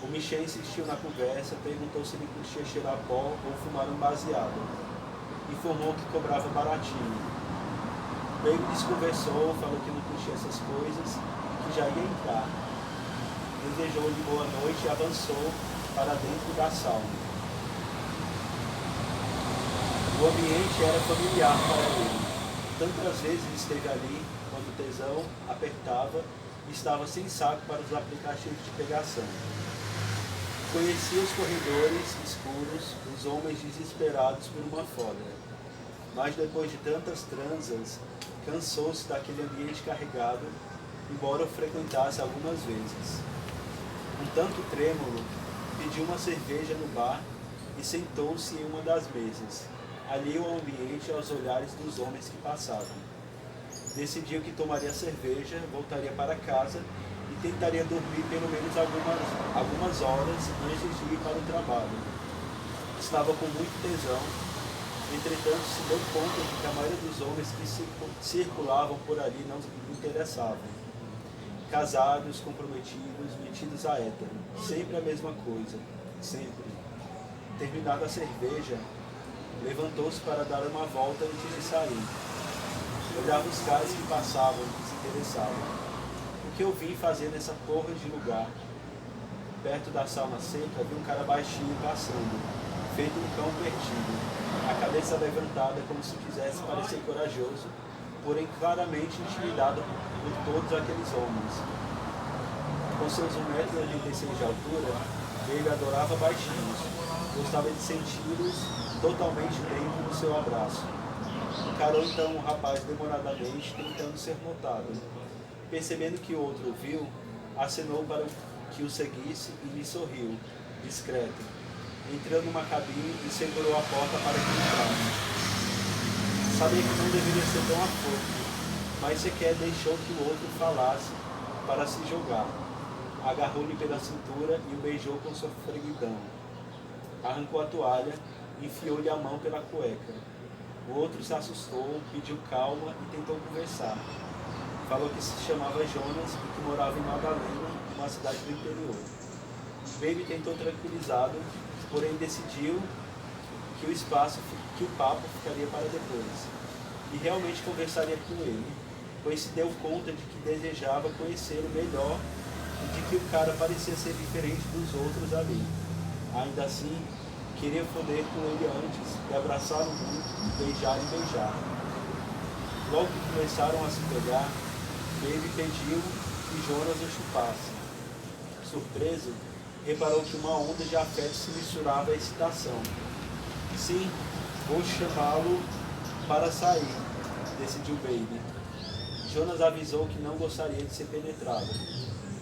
Speaker 2: O Michel insistiu na conversa, perguntou se ele curtia cheirar pó ou fumar um baseado. Informou que cobrava baratinho. Baby desconversou, falou que não curtia essas coisas e que já ia entrar. Desejou-lhe boa noite e avançou para dentro da sauna. O ambiente era familiar para ele. Tantas vezes esteve ali quando o tesão apertava e estava sem saco para os aplicativos de pegação. Conhecia os corredores escuros, os homens desesperados por uma folga. Mas depois de tantas transas, cansou-se daquele ambiente carregado, embora o frequentasse algumas vezes. Um tanto trêmulo, pediu uma cerveja no bar e sentou-se em uma das mesas, alheio ao ambiente e aos olhares dos homens que passavam. Decidiu que tomaria cerveja, voltaria para casa e tentaria dormir pelo menos algumas horas antes de ir para o trabalho. Estava com muito tesão, entretanto se deu conta de que a maioria dos homens que circulavam por ali não lhe interessavam. Casados, comprometidos, metidos a hétero, sempre a mesma coisa, sempre. Terminada a cerveja, levantou-se para dar uma volta antes de sair. Olhava os caras que passavam e se interessavam. O que eu vim fazer nessa porra de lugar? Perto da sauna seca, vi um cara baixinho passando, feito um cão perdido, a cabeça levantada como se quisesse parecer corajoso, porém claramente intimidado por todos aqueles homens. Com seus 1,86 m de altura, ele adorava baixinhos, gostava de senti-los totalmente dentro do seu abraço. Encarou então o rapaz demoradamente, tentando ser notado. Percebendo que o outro o viu, acenou para que o seguisse e lhe sorriu, discreto. Entrou numa cabine e segurou a porta para que entrasse. Sabia que não deveria ser tão afoito, mas sequer deixou que o outro falasse para se jogar. Agarrou-lhe pela cintura e o beijou com sofreguidão. Arrancou a toalha, enfiou-lhe a mão pela cueca. O outro se assustou, pediu calma e tentou conversar. Falou que se chamava Jonas e que morava em Madalena, uma cidade do interior. Baby tentou tranquilizá-lo, porém decidiu que o papo ficaria para depois. E realmente conversaria com ele, pois se deu conta de que desejava conhecê-lo melhor e de que o cara parecia ser diferente dos outros ali. Ainda assim, queria foder com ele antes e abraçá-lo muito, beijar e beijar. Logo que começaram a se pegar, Baby pediu que Jonas o chupasse. Surpreso, reparou que uma onda de afeto se misturava à excitação. Sim, vou chamá-lo para sair, decidiu Baby. Jonas avisou que não gostaria de ser penetrado.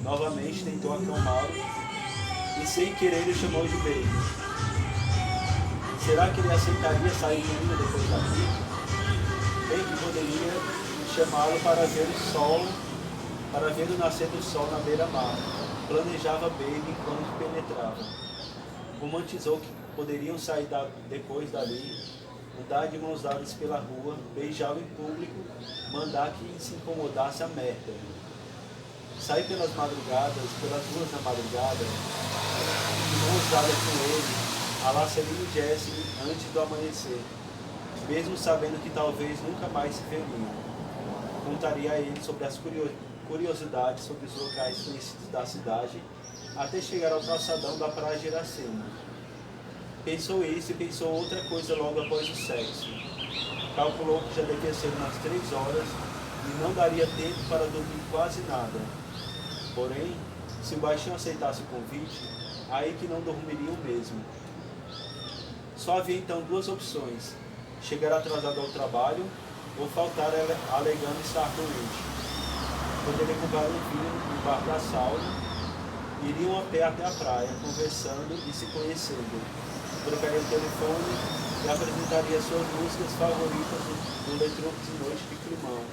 Speaker 2: Novamente tentou acalmá-lo e sem querer o chamou de Baby. Será que ele aceitaria sair comigo depois daqui? Bem que poderia chamá-lo para ver o sol, para ver o nascer do sol na beira-mar. Planejava Baby enquanto penetrava. Romantizou que poderiam sair depois dali, andar de mãos dadas pela rua, beijá-lo em público, mandar que se incomodasse a merda. Sair pelas madrugadas, pelas ruas da madrugada, de mãos dadas com ele, a la Celine Jessie antes do amanhecer, mesmo sabendo que talvez nunca mais se veriam. Contaria a ele sobre as curiosidades sobre os locais conhecidos da cidade, até chegar ao calçadão da praia de Iracema. Pensou isso e pensou outra coisa logo após o sexo. Calculou que já devia ser umas 3 horas e não daria tempo para dormir quase nada. Porém, se o baixinho aceitasse o convite, aí que não dormiriam mesmo. Só havia então 2 opções: chegar atrasado ao trabalho ou faltar alegando estar doente. Poderia comprar um vinho no bar da sauna, iriam a pé até a praia, conversando e se conhecendo. Trocaria o telefone e apresentaria suas músicas favoritas no Letruque de Noite de Climão,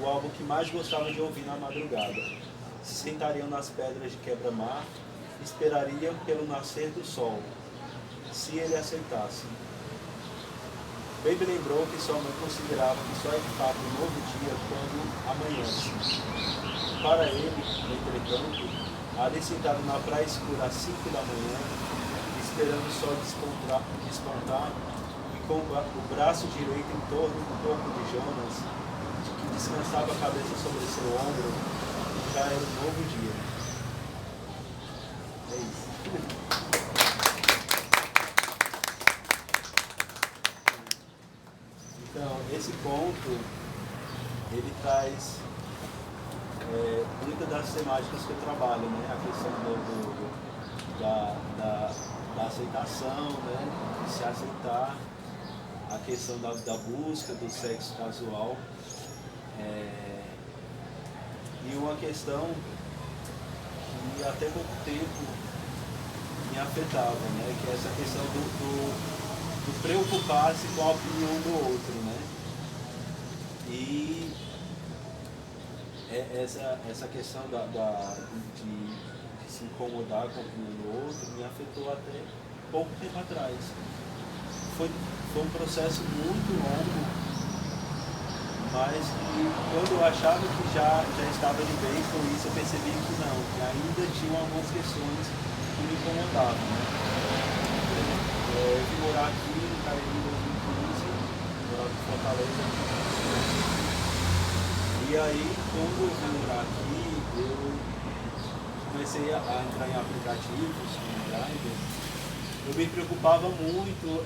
Speaker 2: o álbum que mais gostava de ouvir na madrugada. Se sentariam nas pedras de quebra-mar e esperariam pelo nascer do sol, se ele aceitasse. Baby lembrou que sua mãe considerava que só é de fato um novo dia quando amanhece. Para ele, entretanto, ali sentado na praia escura às 5 da manhã, esperando o sol despontar e com o braço direito em torno do corpo de Jonas, que descansava a cabeça sobre seu ombro, já era um novo dia. É isso. Então, esse ponto, ele traz muitas das temáticas que eu trabalho, né? A questão da aceitação, né? De se aceitar, a questão da busca do sexo casual, e uma questão que até pouco tempo me afetava, né? Que é essa questão do preocupar-se com a opinião do outro, né? E essa questão de se incomodar com a opinião do outro me afetou até pouco tempo atrás. Foi um processo muito longo, mas que quando eu achava que já estava de bem com isso, eu percebi que não, que ainda tinha algumas questões que me incomodavam, né? Eu vim morar aqui no Cariri em 2015, morava em Fortaleza. E aí, quando eu vim morar aqui, eu comecei a entrar em aplicativos como Grindr, eu me preocupava muito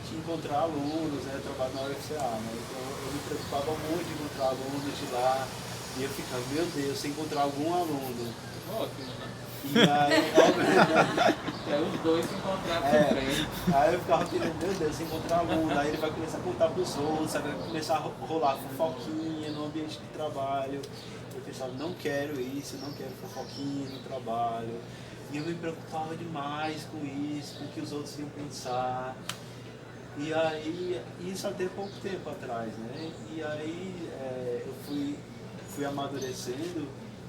Speaker 2: de encontrar alunos, né? Eu trabalho na UFCA, né? Então eu me preocupava muito de encontrar alunos de lá. E eu ficava, meu Deus, se encontrar algum aluno.
Speaker 3: Ótimo, né?
Speaker 2: E aí,
Speaker 3: É os dois se encontrarem sempre.
Speaker 2: aí eu ficava pensando, meu Deus, se encontrar aluno, aí ele vai começar a contar pros outros, aí vai começar a rolar fofoquinha no ambiente de trabalho. Eu pensava, não quero isso, não quero fofoquinha no trabalho. E eu me preocupava demais com isso, com o que os outros iam pensar. E aí, isso até pouco tempo atrás, né? E aí eu fui amadurecendo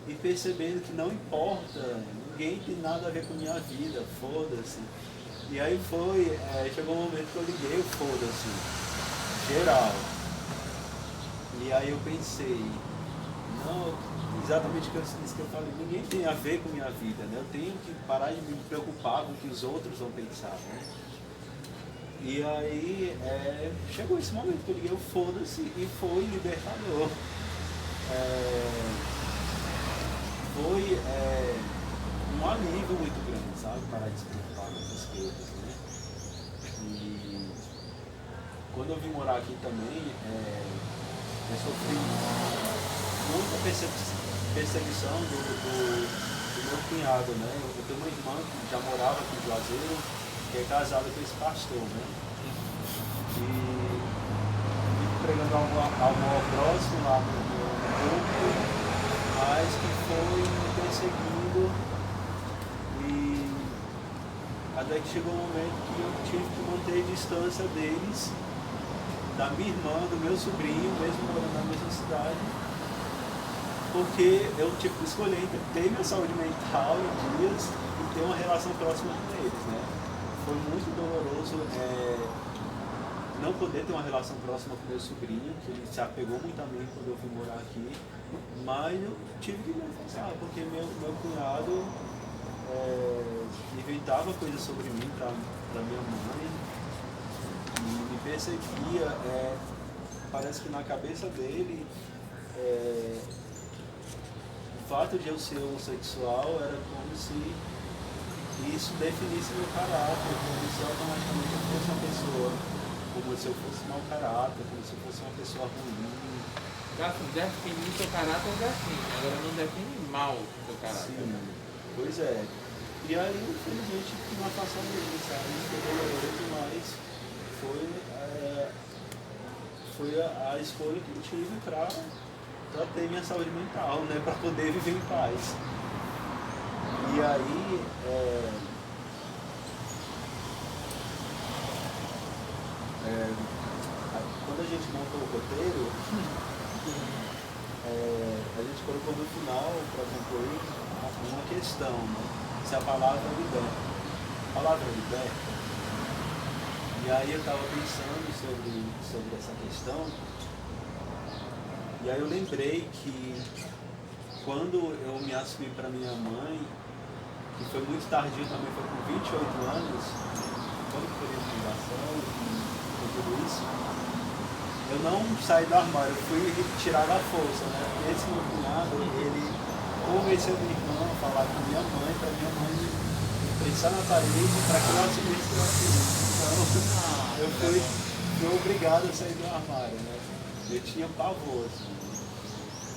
Speaker 2: e percebendo que não importa, ninguém tem nada a ver com minha vida, foda-se. E aí chegou um momento que eu liguei o foda-se, geral. E aí eu pensei, não, exatamente isso que eu falei, ninguém tem a ver com minha vida, né? Eu tenho que parar de me preocupar com o que os outros vão pensar, né? E aí chegou esse momento que eu liguei o foda-se e foi libertador. Foi um alívio muito grande, sabe? Parar de se preocupar com essas coisas, né? E quando eu vim morar aqui também, eu sofri muita perseguição do meu cunhado, né? Eu tenho uma irmã que já morava aqui em Juazeiro, que é casada com esse pastor, né? E pregando algo próximo lá no grupo, mas que foi me perseguindo, e até que chegou um momento que eu tive que manter distância deles, da minha irmã, do meu sobrinho, mesmo morando na mesma cidade, porque eu tive que escolher entre ter minha saúde mental em dias e ter uma relação próxima com eles, né? Foi muito doloroso não poder ter uma relação próxima com meu sobrinho, que ele se apegou muito a mim quando eu vim morar aqui, mas eu tive que me afastar, porque meu cunhado inventava coisas sobre mim para minha mãe e me perseguia. Parece que na cabeça dele o fato de eu ser homossexual era como se isso definisse meu caráter, como se automaticamente eu fosse uma pessoa, como se eu fosse mau caráter, como se eu fosse uma pessoa ruim.
Speaker 3: Assim, definir seu caráter define, agora não define mal o seu caráter.
Speaker 2: Sim, pois é. E aí, infelizmente, tive uma afastar dele, sabe? Foi doloroso, mas foi a escolha que eu tive para ter minha saúde mental, né? Para poder viver em paz. E aí, quando a gente montou o roteiro, a gente colocou no final, para concluir, uma questão, né? Se a palavra liberta. A palavra liberta. E aí eu estava pensando sobre essa questão, e aí eu lembrei que quando eu me assumi para minha mãe, que foi muito tardio também, foi com 28 anos, quando foi a fundação e tudo isso, eu não saí do armário, eu fui tirar da força, né? Esse meu cunhado, ele convenceu minha irmã a falar com minha mãe, para minha mãe pensar na parede para que ela assumisse que eu assumi. Então, eu fui obrigado a sair do armário, né? Eu tinha pavor, assim.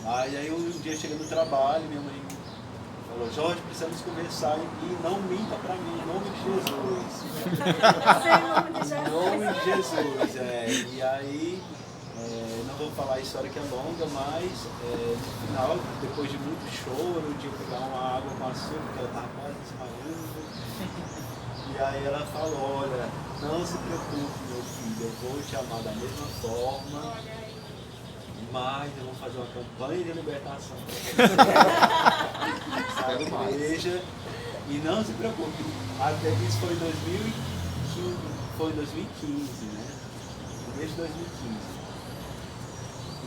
Speaker 2: Aí um dia cheguei no trabalho, minha mãe falou, Jorge, precisamos conversar e não minta pra mim, em nome de Jesus. Em nome de Jesus, E aí, não vou falar a história que é longa, mas no final, depois de muito choro, de eu pegar uma água com açúcar, porque ela estava quase desmaiando. E aí ela falou, olha, não se preocupe, meu filho, eu vou te amar da mesma forma, mas eu vou fazer uma campanha de libertação para você. Sai da igreja e não se preocupe. Até que isso foi em 2015, né? No mês de 2015.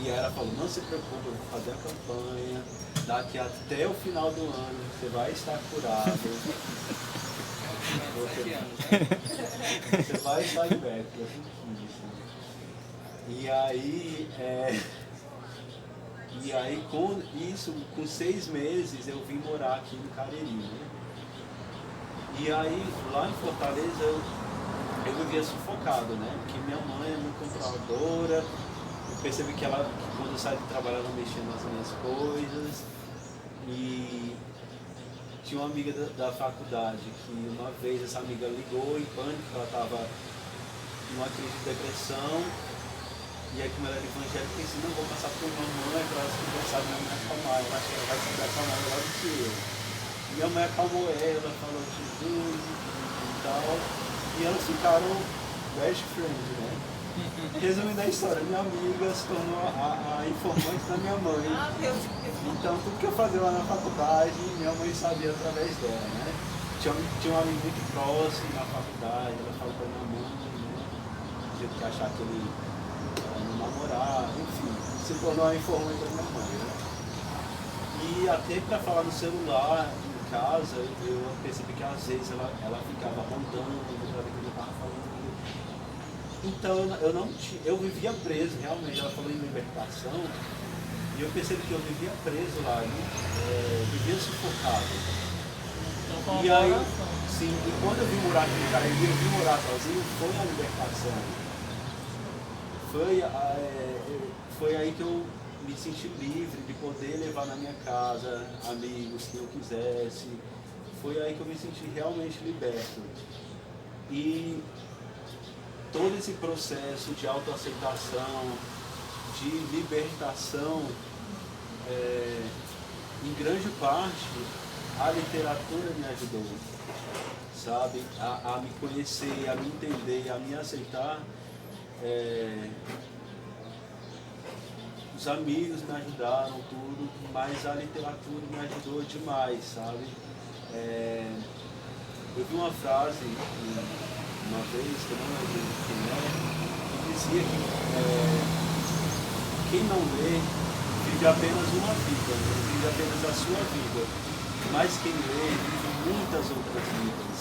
Speaker 2: E ela falou, não se preocupe, eu vou fazer a campanha, daqui até o final do ano você vai estar curado. Você vai estar liberto, eu senti isso. E aí com 6 meses eu vim morar aqui no Cariri, né? E aí, lá em Fortaleza, eu vivia sufocado, né? Porque minha mãe é muito controladora. Eu percebi que ela, quando eu saí de trabalho, ela mexia nas minhas coisas. E tinha uma amiga da faculdade que uma vez essa amiga ligou em pânico, ela estava numa crise de depressão. E aí, como ela era evangélica, eu pensei, não, vou passar por uma mãe para ela se conversar, minha mãe acalmar. Eu acho que ela vai se acalmar melhor do que eu. Minha mãe acalmou ela, falou de Jesus e tal. E elas ficaram best friends, né? Resumindo a história, minha amiga se tornou a informante da minha mãe. Então, tudo que eu fazia lá na faculdade, minha mãe sabia através dela, né? Tinha um amigo muito próximo na faculdade, ela falou pra minha mãe, né? Do jeito que achar que ele não namorava, enfim, se tornou a informante da minha mãe, né? E até para falar no celular, em casa, eu percebi que às vezes ela ficava rondando para ver o que eu estava falando. Então eu vivia preso, realmente. Ela falou em libertação, e eu percebi que eu vivia preso lá, né? Vivia sufocado.
Speaker 3: Então,
Speaker 2: E aí, sim, e quando eu vim morar aqui no Cariri, eu vim morar sozinho, foi a libertação. Foi aí que eu me senti livre de poder levar na minha casa amigos que eu quisesse. Foi aí que eu me senti realmente liberto. E todo esse processo de autoaceitação, de libertação, em grande parte, a literatura me ajudou, sabe? A me conhecer, a me entender, a me aceitar. Os amigos me ajudaram, tudo, mas a literatura me ajudou demais, sabe? Eu vi uma frase uma vez, que eu não lembro quem que dizia que quem não lê vive apenas uma vida, né? Vive apenas a sua vida, mas quem lê vive muitas outras vidas.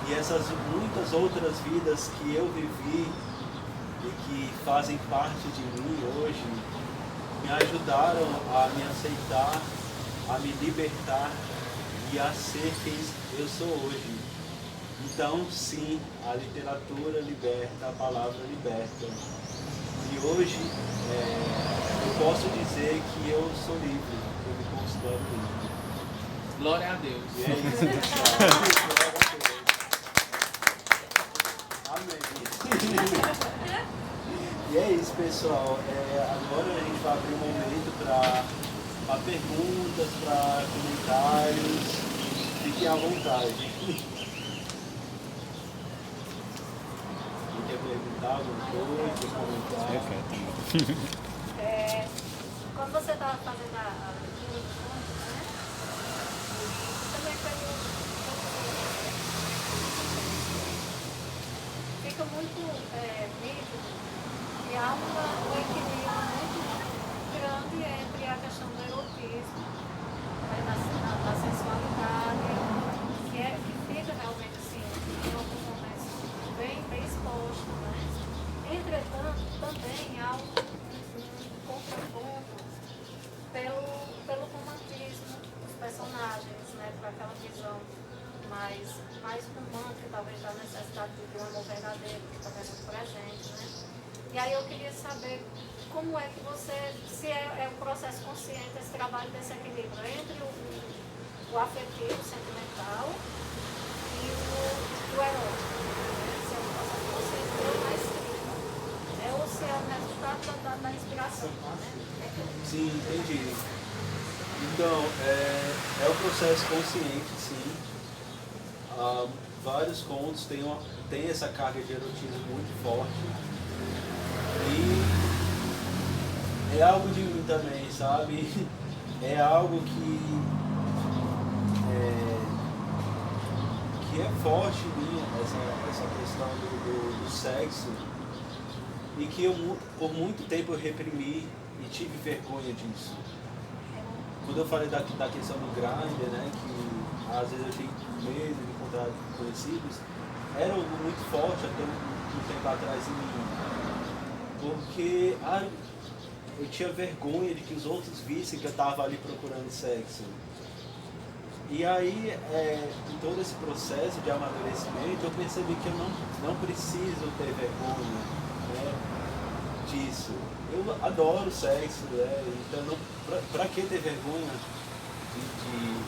Speaker 2: E essas muitas outras vidas que eu vivi e que fazem parte de mim hoje, me ajudaram a me aceitar, a me libertar e a ser quem eu sou hoje. Então, sim, a literatura liberta, a palavra liberta. E hoje eu posso dizer que eu sou livre, eu me considero livre.
Speaker 3: Glória a Deus.
Speaker 2: E é isso, pessoal. Glória a Deus. Amém. E é isso, pessoal. Agora a gente vai abrir um momento para perguntas, para comentários. Fiquem à vontade. Quem quer perguntar alguma coisa, comentar?
Speaker 5: Quando você estava fazendo a leitura do conto, né? E também foi fica muito nítido que há um equilíbrio muito grande entre a questão do erotismo, né, da sensualidade, que fica realmente assim, em alguns momentos bem exposto, né? Entretanto, também há um contraponto pelo romantismo dos personagens, né? Para aquela visão mais romântica, talvez da necessidade de um amor verdadeiro, que também é muito presente, né? E aí eu queria saber como é que você, se é um processo consciente esse trabalho desse equilíbrio entre o afetivo, sentimental e o erótico. Se é um processo consciente ou na escrita. Ou se é o resultado da inspiração, né?
Speaker 2: Sim, entendi. Então, é um processo consciente, sim. Vários contos têm essa carga de erotismo muito forte. E é algo de mim também, sabe? É algo que é forte em mim, essa questão do sexo. E que eu, por muito tempo eu reprimi e tive vergonha disso. Quando eu falei da questão do Grindr, né, que às vezes eu tinha medo de encontrar conhecidos, era algo muito forte até um tempo atrás em mim. Porque eu tinha vergonha de que os outros vissem que eu estava ali procurando sexo. E aí, em todo esse processo de amadurecimento, eu percebi que eu não preciso ter vergonha, né, disso. Eu adoro sexo, né? Então pra que ter vergonha de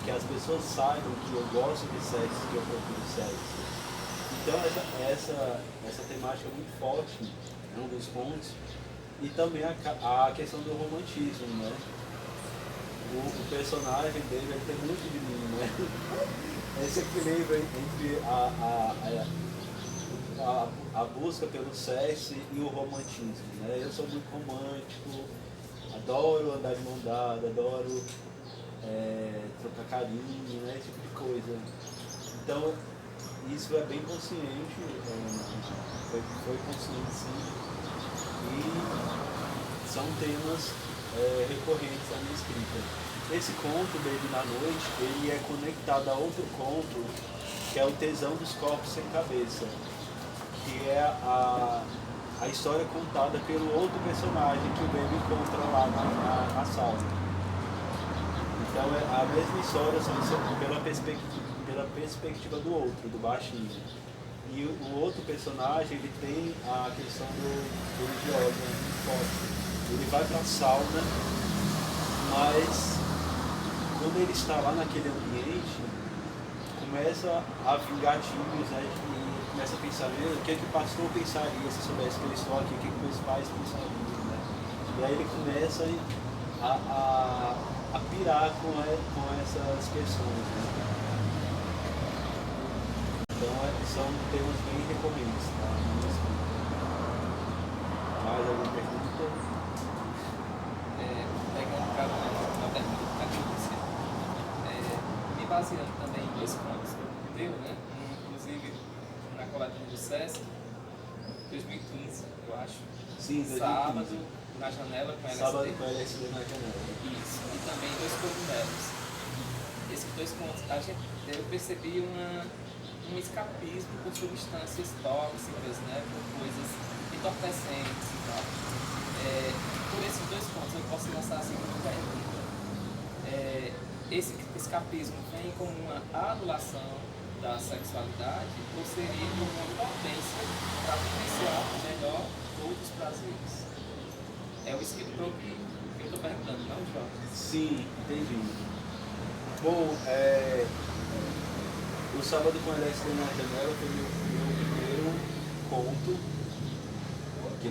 Speaker 2: que as pessoas saibam que eu gosto de sexo, que eu procuro sexo? Então essa temática é muito forte, é um dos pontos. E também a questão do romantismo, né? O personagem dele ele tem muito de mim, né? Esse equilíbrio entre a busca pelo sexo e o romantismo, né? Eu sou muito romântico, adoro andar de mão dada, adoro trocar carinho, né? Esse tipo de coisa. Então, isso é bem consciente, foi consciente sim, e são temas recorrentes à minha escrita. Esse conto, Baby na Noite, ele é conectado a outro conto, que é o Tesão dos Corpos Sem Cabeça, que é a história contada pelo outro personagem que o Baby encontra lá na sala. Então é a mesma história, só pela perspectiva do outro, do baixinho. E o outro personagem, ele tem a questão do religioso, né, muito forte. Ele vai para a sauna, mas quando ele está lá naquele ambiente, começa a vir gatilhos, né, e começa a pensar, o que o pastor pensaria se soubesse que eu estou aqui, o que meus pais pensariam, né? E aí ele começa a pirar com essas questões, né? Então são temas bem recorrentes, tá? Mais alguma pergunta?
Speaker 6: Pegando para uma pergunta que está acontecendo. Me baseando também em dois pontos que eu deu, né? Inclusive na coletiva do SESC, 2015, eu acho.
Speaker 2: Sim, 2015.
Speaker 6: Sábado, na janela com LSD.
Speaker 2: Sábado com LSD na janela.
Speaker 6: Isso. E também dois cogumelos. Esses dois pontos, eu percebi um escapismo por substâncias tóxicas, né, por coisas entorpecentes e tal. Por esses dois pontos, eu posso lançar a seguinte pergunta. Esse escapismo vem como uma anulação da sexualidade ou seria como uma potência para vivenciar melhor outros prazeres? É o escritor que eu estou perguntando, não, Jorge?
Speaker 2: Sim, entendi. Bom, o Sábado com LSD na janela foi meu primeiro conto, que,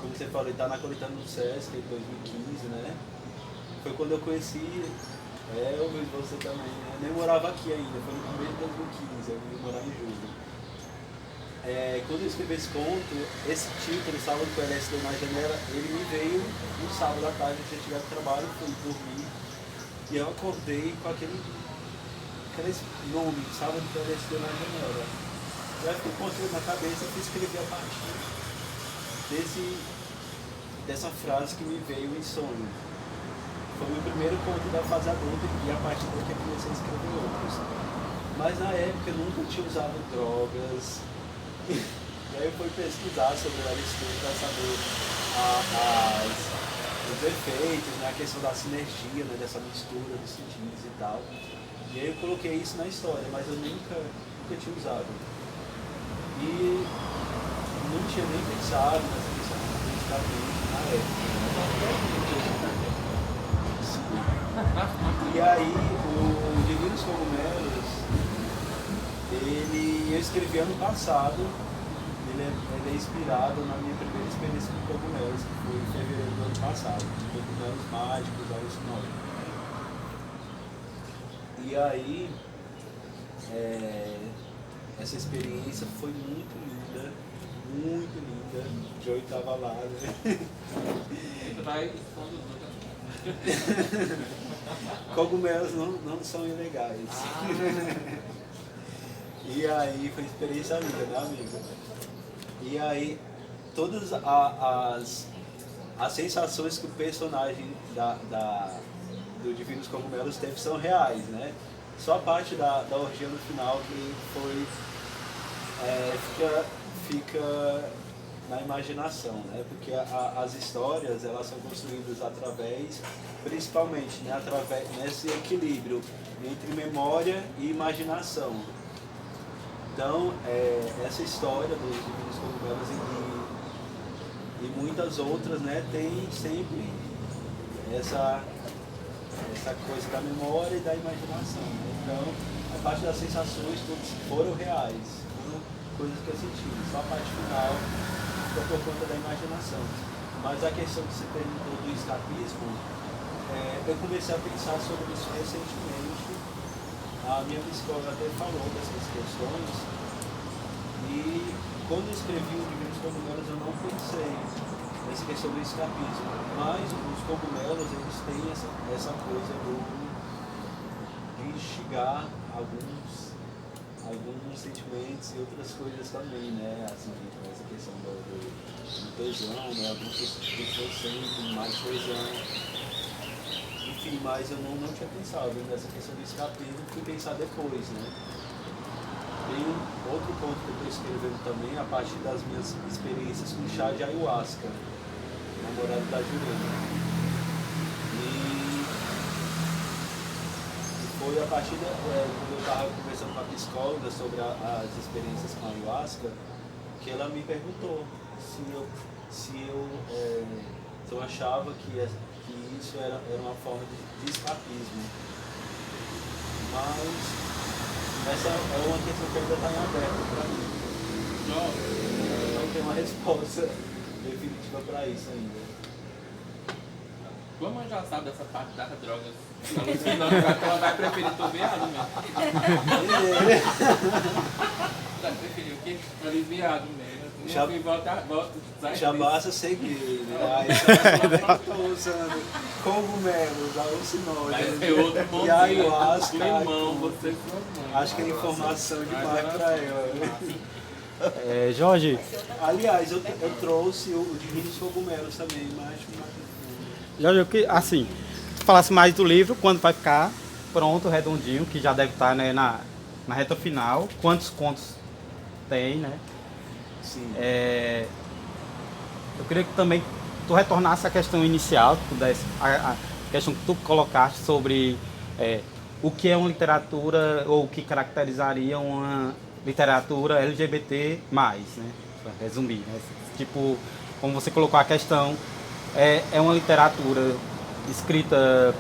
Speaker 2: como você falou, ele está na coletânea do Sesc em 2015, né? Foi quando eu conheci, eu vi você também, né? Eu nem morava aqui ainda, foi no começo de 2015, eu vim morar em julho. Quando eu escrevi esse conto, esse título, Sábado com LSD na janela, ele me veio no sábado à tarde, eu tinha chegado do trabalho, fui dormir, e eu acordei com aquele nome, Sábado com LSD na janela. Eu fiquei com aquilo na cabeça e escrevi a partir dessa frase que me veio em sonho. Foi o meu primeiro conto da fase adulta e a partir daqui eu comecei a escrever outros. Mas na época eu nunca tinha usado drogas. E aí eu fui pesquisar sobre o LSD para saber os efeitos, né, a questão da sinergia, né, dessa mistura dos sentidos e tal. E aí eu coloquei isso na história, mas eu nunca tinha usado. E não tinha nem pensado nessa questão politicamente na época. Sim. E aí o Divinos Cogumelos, eu escrevi ano passado, ele é inspirado na minha primeira experiência com cogumelos, que foi em fevereiro do ano passado, cogumelos mágicos, alucinógenos. E aí, essa experiência foi muito linda, muito linda. O Joey estava lá, né?
Speaker 3: Tu vai expondo tudo.
Speaker 2: Cogumelos não são ilegais. E aí foi experiência linda, né, amigo? E aí, todas as sensações que o personagem do Divinos Cogumelos teve são reais, né? Só a parte da orgia no final que foi fica na imaginação, né? Porque as histórias, elas são construídas através, principalmente, né, através nesse equilíbrio entre memória e imaginação. Então, essa história dos Divinos Cogumelos e muitas outras, né, tem sempre essa coisa da memória e da imaginação, né? Então, a parte das sensações todas foram reais, foram coisas que eu senti. Só a parte final ficou por conta da imaginação. Mas a questão que você perguntou do escapismo, eu comecei a pensar sobre isso recentemente. A minha psicóloga até falou dessas questões. E quando eu escrevi o Divinos Cogumelos, eu não pensei nessa questão do escapismo. Mas os cogumelos, eles têm essa coisa de instigar alguns sentimentos e outras coisas também, né? Assim, essa questão do tesão, né? Algumas pessoas sentem mais tesão. Enfim, mas eu não tinha pensado nessa questão do escapismo, fui pensar depois, né? Tem outro ponto que eu estou escrevendo também, a partir das minhas experiências com chá de ayahuasca, namorado da Juliana. E foi a partir quando eu estava conversando com a psicóloga sobre as experiências com a ayahuasca, que ela me perguntou se eu achava que isso era uma forma de escapismo. Mas essa é uma questão que ainda está em aberto para mim. Não tem uma resposta definitiva para isso ainda.
Speaker 3: Como eu já sabe dessa parte das drogas alucinógenas, ela vai preferir tu viado mesmo. Vai preferir o quê? Ali viado mesmo.
Speaker 2: Já-
Speaker 3: Volta, sai
Speaker 2: Já
Speaker 3: disso.
Speaker 2: basta seguir, né? Aí só estou usando cogumelos,
Speaker 3: Vai
Speaker 2: alucinógenos
Speaker 3: ter outro
Speaker 2: e
Speaker 3: mãozinho,
Speaker 2: ayahuasca.
Speaker 3: limão, você e sua mãe.
Speaker 2: Acho que é informação demais para ela.
Speaker 1: Jorge,
Speaker 2: Aliás, eu trouxe o Divinos Cogumelos também, mas
Speaker 1: Jorge, assim, tu falasse mais do livro, quando vai ficar pronto, redondinho, que já deve estar, né, na reta final, quantos contos tem, né?
Speaker 2: sim.
Speaker 1: Eu queria que também tu retornasse à questão inicial, que pudesse, a questão que tu colocaste sobre o que é uma literatura, ou o que caracterizaria uma literatura LGBT+, né? Pra resumir, né? Tipo, como você colocou a questão, é uma literatura escrita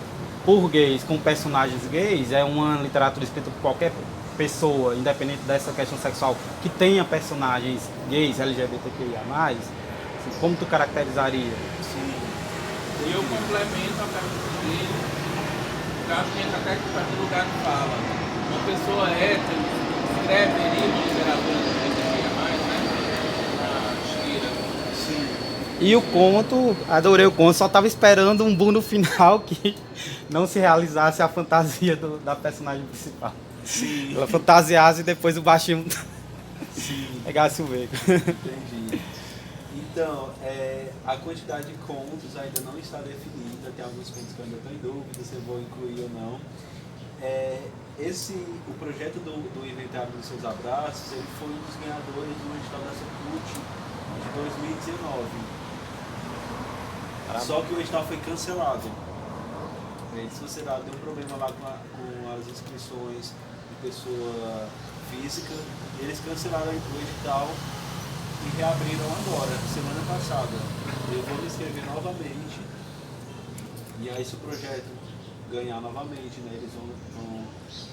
Speaker 1: por gays, com personagens gays, é uma literatura escrita por qualquer pessoa, independente dessa questão sexual, que tenha personagens gays, LGBTQIA+, assim, como tu caracterizaria?
Speaker 2: Sim.
Speaker 3: E eu complemento a pergunta dele, eu acho que entra até no lugar de fala. Uma pessoa hétero escreveria uma literatura LGBT+, né? Na Shira.
Speaker 2: Sim.
Speaker 1: E o conto, adorei o conto, só tava esperando um boom no final que não se realizasse a fantasia da personagem principal.
Speaker 2: Sim.
Speaker 1: Ela fantasiasse e depois o baixinho
Speaker 2: Sim.
Speaker 1: pegasse o beco.
Speaker 2: Entendi. Então, a quantidade de contos ainda não está definida, tem alguns contos que eu ainda estou em dúvida se eu vou incluir ou não. O projeto do Inventário dos Seus Abraços, ele foi um dos ganhadores do edital da Secult de 2019. Só que o edital foi cancelado. A sociedade deu um problema lá com as inscrições de pessoa física, e eles cancelaram o edital e reabriram agora, semana passada. Eu vou me inscrever novamente, e aí se o projeto ganhar novamente, né, eles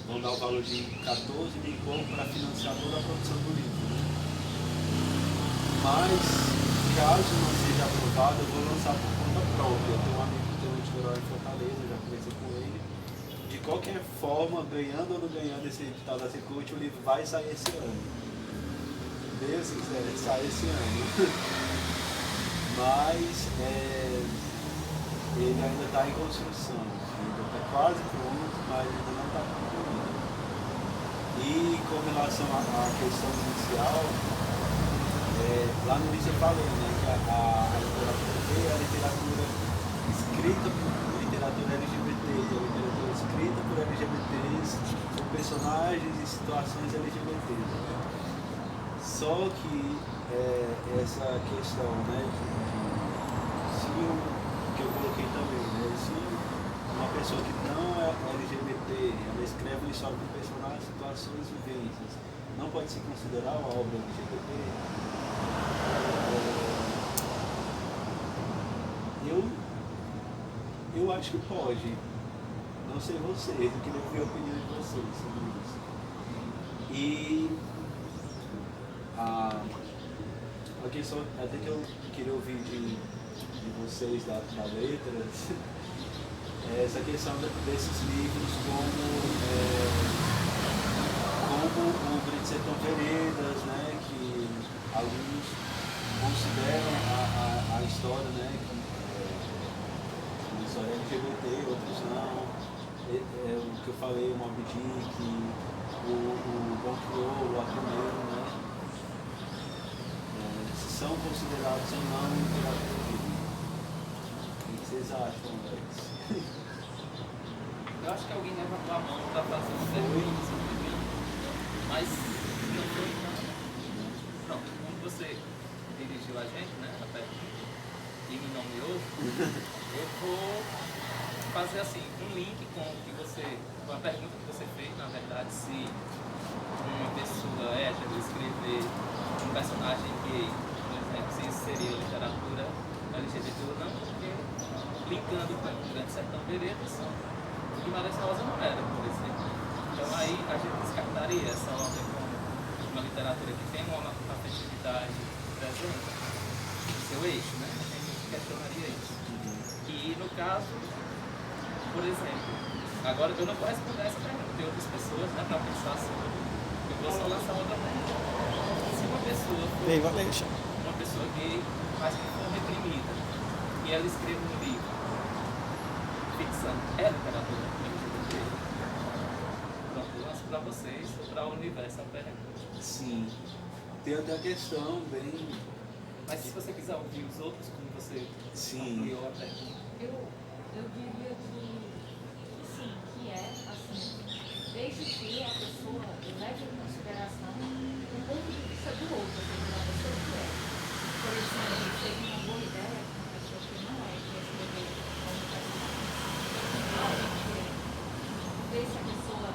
Speaker 2: vão dar o valor de 14 mil e pouco para financiar toda a produção do livro. Né? Mas, caso não seja aprovado, eu vou lançar por conta própria. Eu tenho um amigo que tem um editorial em Fortaleza, já conversei com ele. De qualquer forma, ganhando ou não ganhando esse edital da Secult, o livro vai sair esse ano. Deus quiser, sai esse ano. Mas ele ainda está em construção. Ainda está quase pronto, mas ainda não está concluído. E com relação à questão inicial, lá no início eu falei, né, que a literatura é a literatura escrita por literatura LGBT, e a literatura escrita por LGBTs, com personagens e situações LGBTs. Só que essa questão, né, se que eu coloquei também, né, se uma pessoa que não é LGBT, ela escreve uma história com personagens, situações e vivências, não pode se considerar uma obra LGBT. Eu acho que pode. Não sei vocês, eu queria ouvir a opinião de vocês sobre isso. E a questão, até que eu queria ouvir de vocês da letra, é essa questão desses livros como o Grande Sertão Veredas, né, que alguns consideram a história, né, uma história LGBT, outros não. O que eu falei, o Moby Dick, o Bon Crioulo, o Ateneu, né, são considerados ou não literatura livre. O que vocês acham, Alex?
Speaker 6: Eu acho que alguém levantou a mão para fazer uma pergunta sobre mim, mas não foi não. Pronto, como você dirigiu a gente, né, a pergunta, e me nomeou, eu vou fazer assim, um link com a pergunta que você fez, na verdade, se uma pessoa hétero escrever um personagem gay, por exemplo, se isso seria literatura LGBT ou não, porque linkando com o Grande Sertão Veredas, Guimarães Rosa não era, por exemplo. Então aí a gente descartaria essa obra como uma literatura que tem uma afetividade presente no seu eixo, né? A gente questionaria isso. E no caso, por exemplo, agora eu não vou responder essa pergunta, tem outras pessoas, né, para pensar sobre. Eu vou só lançar outra pergunta. Se uma pessoa for uma pessoa gay, mas que for reprimida, e ela escreve um livro, ficção, é literatura LGBT? Pronto, eu lanço para vocês, para o universo a pergunta.
Speaker 2: Sim. Tem até a questão bem...
Speaker 6: Mas se você quiser ouvir os outros, como você ampliou a pergunta.
Speaker 5: Eu diria que sim, que é assim, desde que a pessoa leve em consideração o ponto de vista do outro, ou seja, da pessoa que é. Por exemplo, seria uma boa ideia para uma pessoa que não é, que escrever como personagem, ver se a pessoa,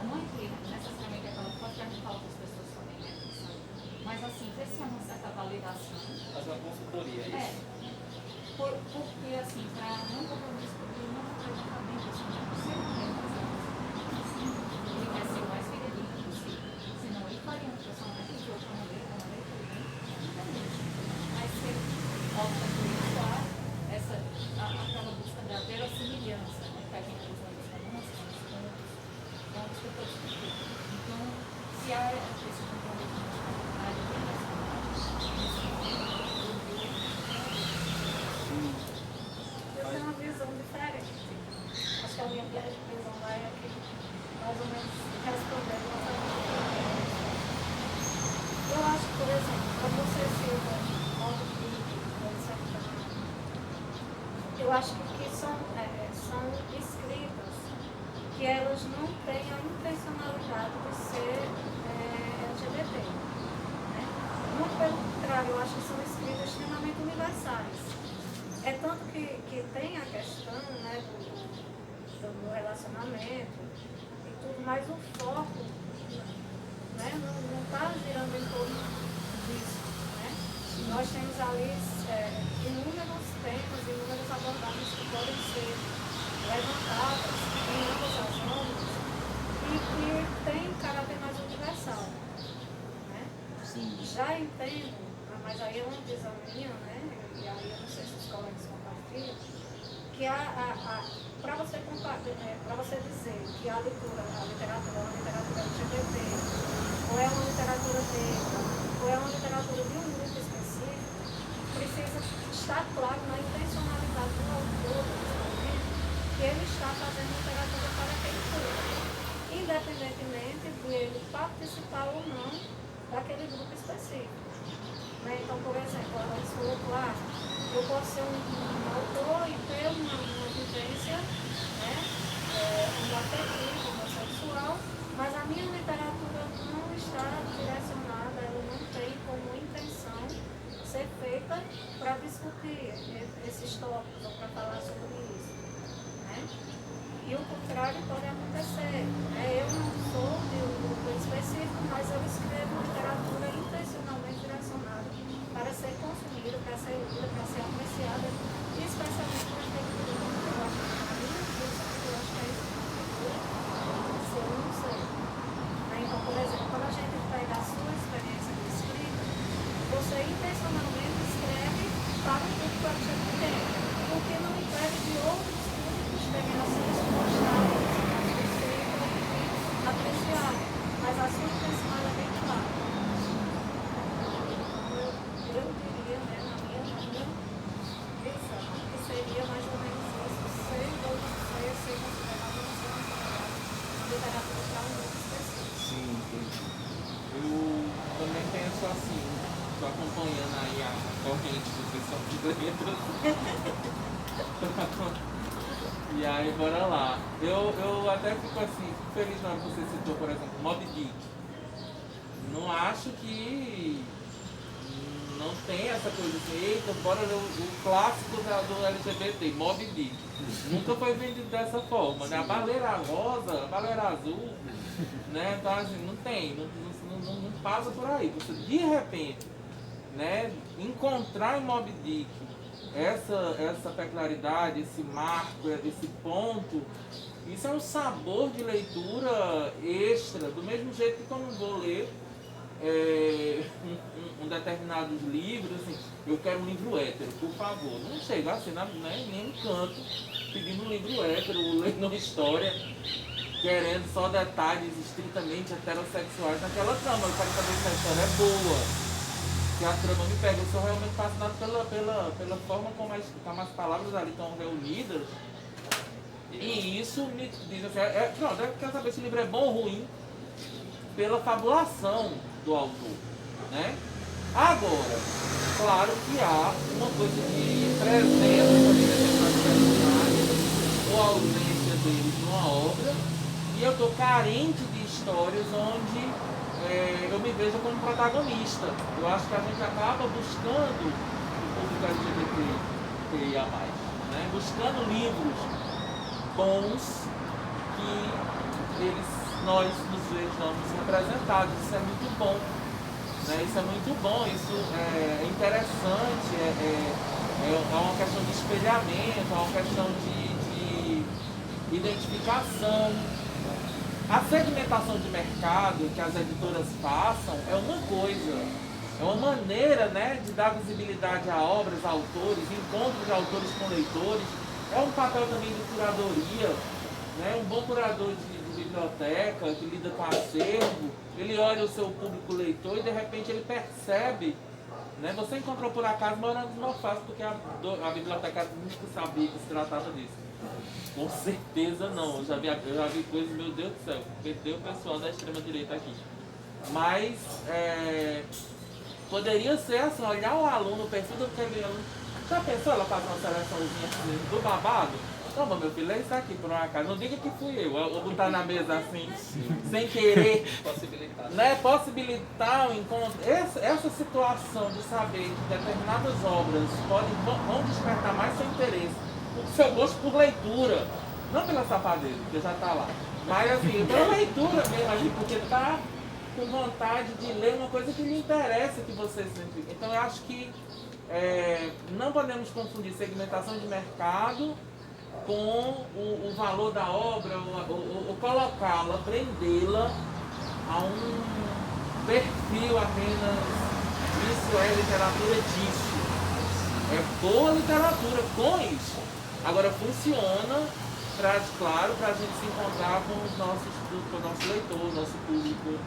Speaker 5: não é que necessariamente aquela pode perguntar outras pessoas também, né? Mas assim, ver se há uma certa validação.
Speaker 6: Fazer uma consultoria, é isso?
Speaker 5: Porque assim, para não compromisso, porque não acredita bem que se ele quer fazer assim, ele quer ser o mais fidedigno possível. Senão ele faria um personagem de outra maneira, mas se ele opta por isso, aquela busca da verossimilhança, né, que a gente usa nos romances, nos contos que eu estou discutindo. Então, se há esse compromisso na área de eu tenho uma visão diferente. Acho que a minha visão lá é que mais ou menos respondendo essa pergunta. Eu acho que, por exemplo, quando você cita modo de eu acho que são escritas que elas não têm a intencionalidade de ser LGBT. Né? Muito pelo contrário, eu acho que são escritas extremamente universais. É tanto que tem a questão, né, do relacionamento e tudo, mas o foco, né, não está girando em torno disso. Né? Nós temos ali inúmeros temas, inúmeras abordagens que podem ser levantadas em ambas as obras e que tem caráter mais universal. Né? Já entendo, mas aí é uma visão minha, né? E aí eu não sei se os colegas compartilham, que para você dizer que a literatura é uma literatura LGBT, ou é uma literatura negra, ou é uma literatura de um grupo específico, precisa estar claro na intencionalidade do autor, que ele está fazendo literatura para aquele público, independentemente de ele participar ou não daquele grupo específico. Então, por exemplo, ela falou, eu posso ser um autor e ter uma vivência, né, um afetivo, homossexual, mas a minha literatura não está direcionada senta para discutir esses tópicos ou para falar sobre isso. Né? E o contrário pode acontecer. Né? Eu não sou de um grupo específico, mas eu escrevo literatura intencionalmente direcionada para ser consumida, para ser lida, para ser apreciada, e especialmente para aquele grupo que eu acho que é eu acho que é isso que se eu não sei. Né? Então, por exemplo, quando a gente pega a sua experiência de escrita, você intencionalmente escreve para o público LGBT, o que não impede de outros públicos terem acesso, gostarem, apreciarem, mas a sua intenção é bem clara. Eu diria, né, na minha visão, que seria mais ou menos isso, ser ou não ser considerado ou não ser considerado literatura para um grupo específico.
Speaker 2: Sim, entendi.
Speaker 3: Eu também penso assim, estou acompanhando aí a corrente do pessoal de letras. E aí, bora lá. Eu até fico assim, fico feliz na hora que você citou, por exemplo, Moby Dick. Não acho que não tem essa coisa assim, eita, bora ler o clássico do LGBT, Moby Dick. Nunca foi vendido dessa forma, né? A baleira rosa, a baleira azul, né? Então assim, não tem, não passa por aí. Você de repente, né, encontrar em Moby Dick essa peculiaridade, esse marco, esse ponto, isso é um sabor de leitura extra, do mesmo jeito que quando eu vou ler um determinados livros, assim, eu quero um livro hétero, por favor. Não chega assim, né, nem um canto pedindo um livro hétero, lendo uma história, querendo só detalhes estritamente heterossexuais naquela trama. Eu quero saber se a história é boa. Se a trama me pega, eu sou realmente fascinado pela forma como as palavras ali estão reunidas. E isso me diz assim, pronto, eu quero saber se o livro é bom ou ruim pela fabulação do autor, né? Agora, claro que há uma coisa de presença de determinados personagens ou ausência deles numa obra, e eu estou carente de histórias onde eu me vejo como protagonista. Eu acho que a gente acaba buscando o público LGBTQIA+, né? Buscando livros bons que nós nos vejamos representados. Isso é muito bom, né? Isso é muito bom, isso é interessante, é uma questão de espelhamento, é uma questão de identificação. A segmentação de mercado que as editoras façam é uma coisa, é uma maneira, né, de dar visibilidade a obras, a autores, encontros de autores com leitores. É um papel também de curadoria, né? Um bom curador de biblioteca que lida com acervo, ele olha o seu público leitor e de repente ele percebe, né? Você encontrou por acaso Morangos Malfácil, porque a bibliotecária nunca sabia que se tratava disso. Com certeza não, eu já vi coisas, meu Deus do céu, perdeu o pessoal da extrema direita aqui. Mas poderia ser assim, olhar o aluno, o perfil daquele aluno. Já pensou ela fazer uma seleçãozinha assim, do babado? Toma, meu filho, é isso aqui por um acaso. Não diga que fui eu vou botar na mesa assim, sem querer.
Speaker 6: Possibilitar.
Speaker 3: Né? Possibilitar o encontro. Essa situação de saber que determinadas obras vão despertar mais seu interesse, o seu gosto por leitura, não pela safadeza, porque já está lá, mas assim, pela leitura mesmo ali, porque está com vontade de ler uma coisa que lhe interessa, que você sempre. Então eu acho que não podemos confundir segmentação de mercado com o valor da obra, ou colocá-la, prendê-la a um perfil apenas, isso é literatura disso. É boa literatura com isso. Agora funciona, claro, para a gente se encontrar com o nosso leitor, nosso público.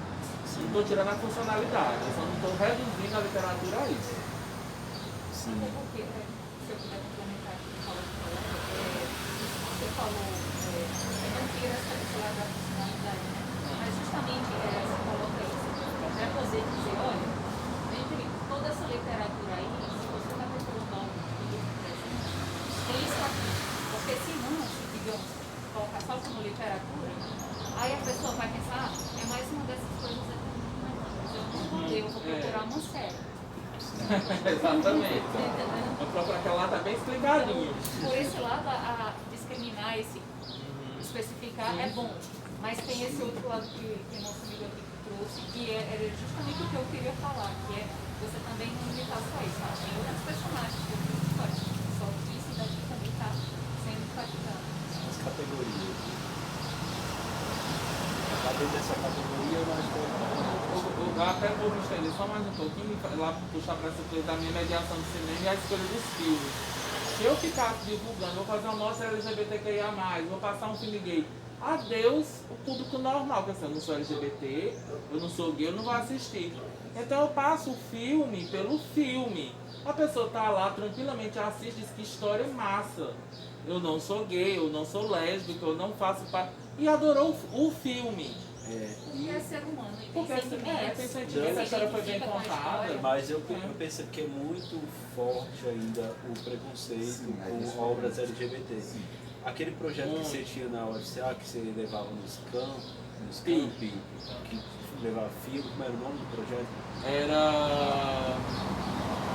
Speaker 3: Não estou tirando a funcionalidade, eu só não estou reduzindo a literatura a isso.
Speaker 5: Sim. Até porque, se eu puder complementar o que você falou, eu não tira essa questão da funcionalidade, né? Mas justamente você coloca isso para poder dizer, olha, entre toda essa literatura aí, se você está procurando algo que tem isso aqui, porque se não, digamos, colocar só como literatura, aí a pessoa vai pensar, é mais uma dessas coisas aqui, eu não vou ler, eu vou procurar uma série.
Speaker 3: Exatamente. Eu procuro aquela lá, tá bem explicadinho.
Speaker 5: Por esse lado, a discriminar, especificar é bom. Mas tem esse outro lado que a nossa amiga aqui trouxe, que é justamente o que eu queria falar, que é você também não limitar só isso. Tem outros personagens que você faz. Só que isso daqui também está sendo impactado.
Speaker 2: As categorias. Dentro dessa categoria, nós temos.
Speaker 3: Até por me estender só mais um pouquinho, lá puxar para essa coisa da minha mediação do cinema e a escolha dos filmes. Se eu ficar divulgando, vou fazer uma mostra LGBTQIA+, vou passar um filme gay, adeus o público normal, porque assim, eu não sou LGBT, eu não sou gay, eu não vou assistir. Então eu passo o filme pelo filme. A pessoa tá lá tranquilamente, assiste, diz que história massa. Eu não sou gay, eu não sou lésbica, eu não faço parte. E adorou o filme.
Speaker 5: Porque é ser humano.
Speaker 3: Porque tem sentimento, a história foi bem contada.
Speaker 2: Mas eu percebo que é muito forte ainda o preconceito com obras LGBT. Aquele projeto que você tinha na UFCA, que você levava nos campi, que levava filme, como era o nome do projeto?
Speaker 3: Era...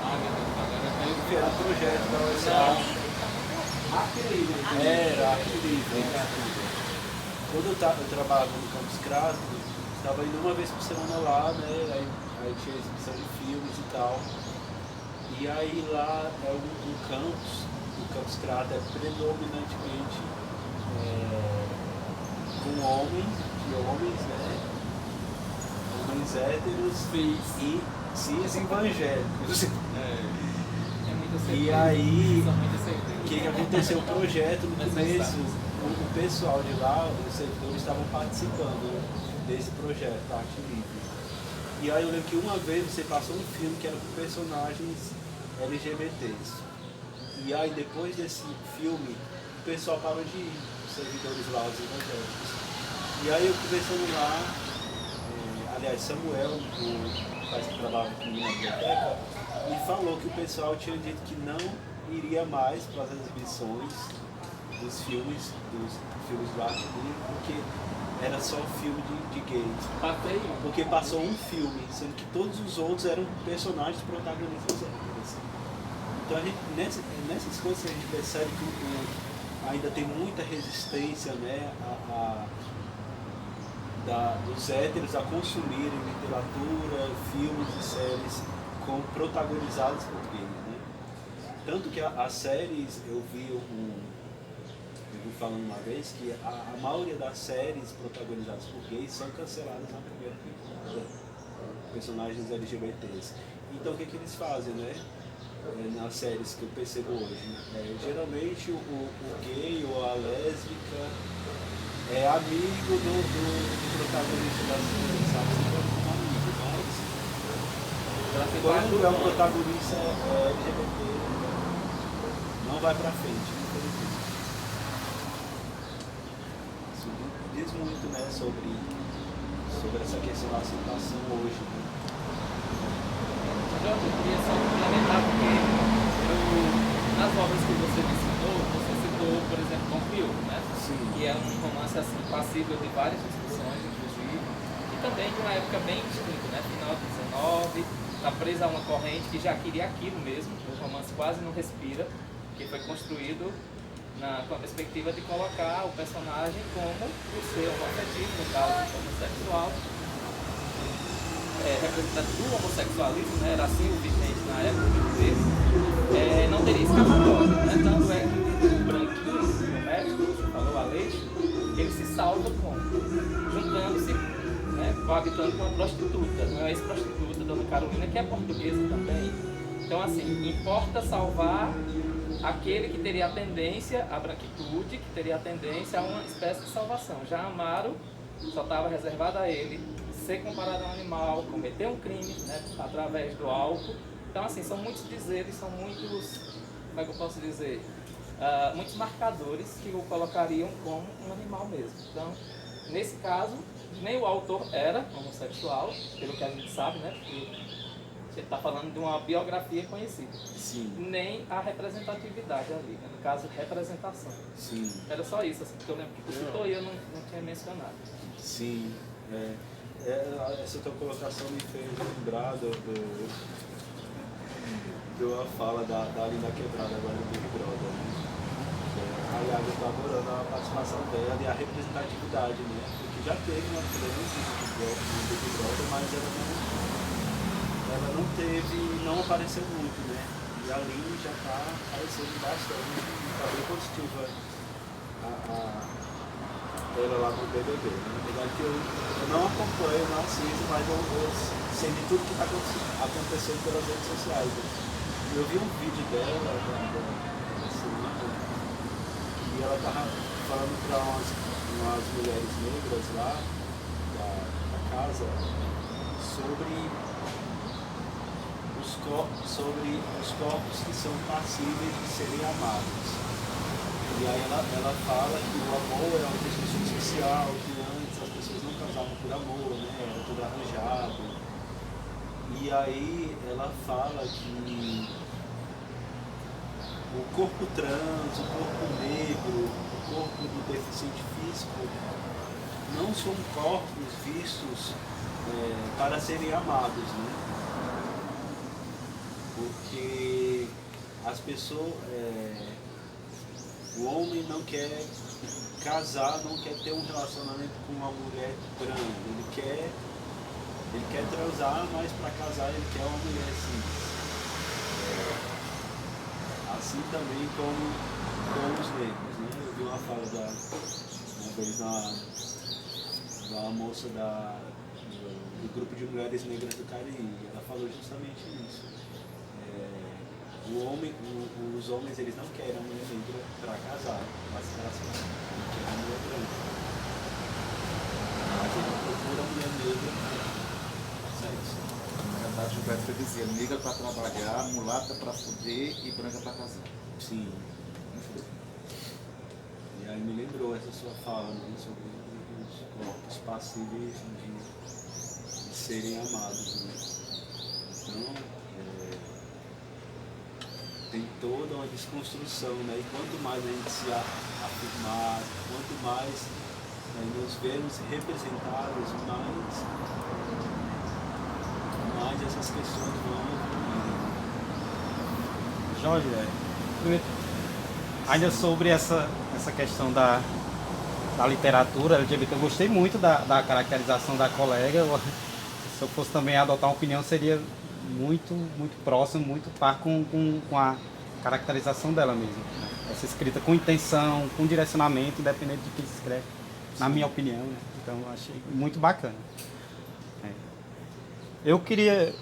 Speaker 3: Ai meu Deus, agora
Speaker 2: Era o projeto da UFCA. Era Aquilíbrio. Quando eu trabalhava no Campus Crato, estava indo uma vez por semana lá, né? Aí tinha exibição de filmes e tal. E aí lá é um campus, o Campus Crato é predominantemente com homens, né? Homens héteros e cis evangélicos. E aí, o que aconteceu? O projeto no começo, o pessoal de lá, os servidores estavam participando desse projeto, Arte Livre. E aí eu lembro que uma vez você passou um filme que era com personagens LGBTs. E aí depois desse filme, o pessoal parou de ir, os servidores lá, os evangélicos. E aí eu conversando lá, aliás, Samuel, o rapaz que trabalha comigo na biblioteca, me falou que o pessoal tinha dito que não iria mais para as exibições dos filmes do Arte Livre, porque era só filme de gays. Porque passou um filme, sendo que todos os outros eram personagens protagonistas héteros. Então a gente, nessas coisas a gente percebe que ainda tem muita resistência, né, dos héteros a consumirem literatura, filmes e séries protagonizadas por gays, né? Tanto que as séries, eu vi falando uma vez que a maioria das séries protagonizadas por gays são canceladas na primeira temporada, personagens LGBTs. Então o que eles fazem, né? Nas séries que eu percebo hoje, geralmente o gay ou a lésbica é amigo do protagonista da série, sabe? Sempre é um amigo, mas quando é um protagonista LGBT, não vai pra frente, infelizmente. Isso diz muito, né, sobre essa questão da aceitação hoje, né?
Speaker 6: Eu queria só complementar, porque nas obras que você mencionou, você citou, por exemplo, Tom Hill, né?
Speaker 2: Sim.
Speaker 6: Que é um romance assim, passível de várias discussões, inclusive, e também de uma época bem distinta, né? Final do 19, está presa a uma corrente que já queria aquilo mesmo, o romance quase não respira, que foi construído com a perspectiva de colocar o personagem como o ser homoafetivo, no caso homossexual, representante do homossexualismo, né? Era assim o vigente na época do texto, não teria escapatória, né? Tanto é que o branquinho, o médico, que você falou, Aleixo, ele se salva como? Juntando-se, né? Coabitando com uma prostituta, uma ex-prostituta, Dona Carolina, que é portuguesa também. Então, assim, importa salvar aquele que teria a tendência à branquitude, que teria a tendência a uma espécie de salvação. Já Amaro só estava reservado a ele ser comparado a um animal, cometer um crime, né, através do álcool. Então, assim, são muitos dizeres, são muitos, como é que eu posso dizer, muitos marcadores que o colocariam como um animal mesmo. Então, nesse caso, nem o autor era homossexual, pelo que a gente sabe, né, porque você está falando de uma biografia conhecida.
Speaker 2: Sim.
Speaker 6: Nem a representatividade ali, né, no caso, representação.
Speaker 2: Sim.
Speaker 6: Era só isso, assim, porque eu lembro que tu citou e eu não tinha mencionado.
Speaker 2: de uma fala ali na quebrada agora do Big Brother, né? Aliás, eu estou adorando a participação dela e a representatividade, né? Porque já teve uma presença no Big Brother, mas ela não apareceu muito, né? E ali já está aparecendo bastante. Está bem positiva ela lá no BBB, né? Apesar que eu não acompanho, não assisto, mas eu sei de tudo que está acontecendo pelas redes sociais. Né? Eu vi um vídeo dela, e ela estava falando para umas mulheres negras lá da casa sobre os corpos que são passíveis de serem amados. E aí ela fala que o amor é uma construção social, que antes as pessoas não casavam por amor, né? Era tudo arranjado. E aí ela fala que o corpo trans, o corpo negro, o corpo do deficiente físico não são corpos vistos para serem amados, né? Porque as pessoas, o homem não quer casar, não quer ter um relacionamento com uma mulher trans, ele quer transar, mas para casar ele quer uma mulher cis. Assim também como os negros, né? Eu vi uma fala uma vez da moça do grupo de mulheres negras do Cariri, ela falou justamente isso. Os homens eles não querem a mulher negra para casar, mas se relacionar, eles querem a mulher branca. Mas ele procura a mulher negra para sexo.
Speaker 7: Na verdade, o Beto dizia, negra para trabalhar, mulata para fuder e branca para casar.
Speaker 2: Sim. E aí me lembrou essa sua fala, né, sobre os corpos passíveis de serem amados. Né? Então, tem toda uma desconstrução, né? E quanto mais a gente se afirmar, quanto mais nos vermos representados, mais essas questões vão evoluir.
Speaker 1: Jorge, ainda sobre essa questão da literatura LGBT, eu gostei muito da caracterização da colega. Se eu fosse também adotar uma opinião, seria muito próximo, muito par com a caracterização dela mesmo. Né? Essa escrita com intenção, com direcionamento, independente de quem se escreve, na minha opinião. Né? Então, eu achei muito bacana. Eu queria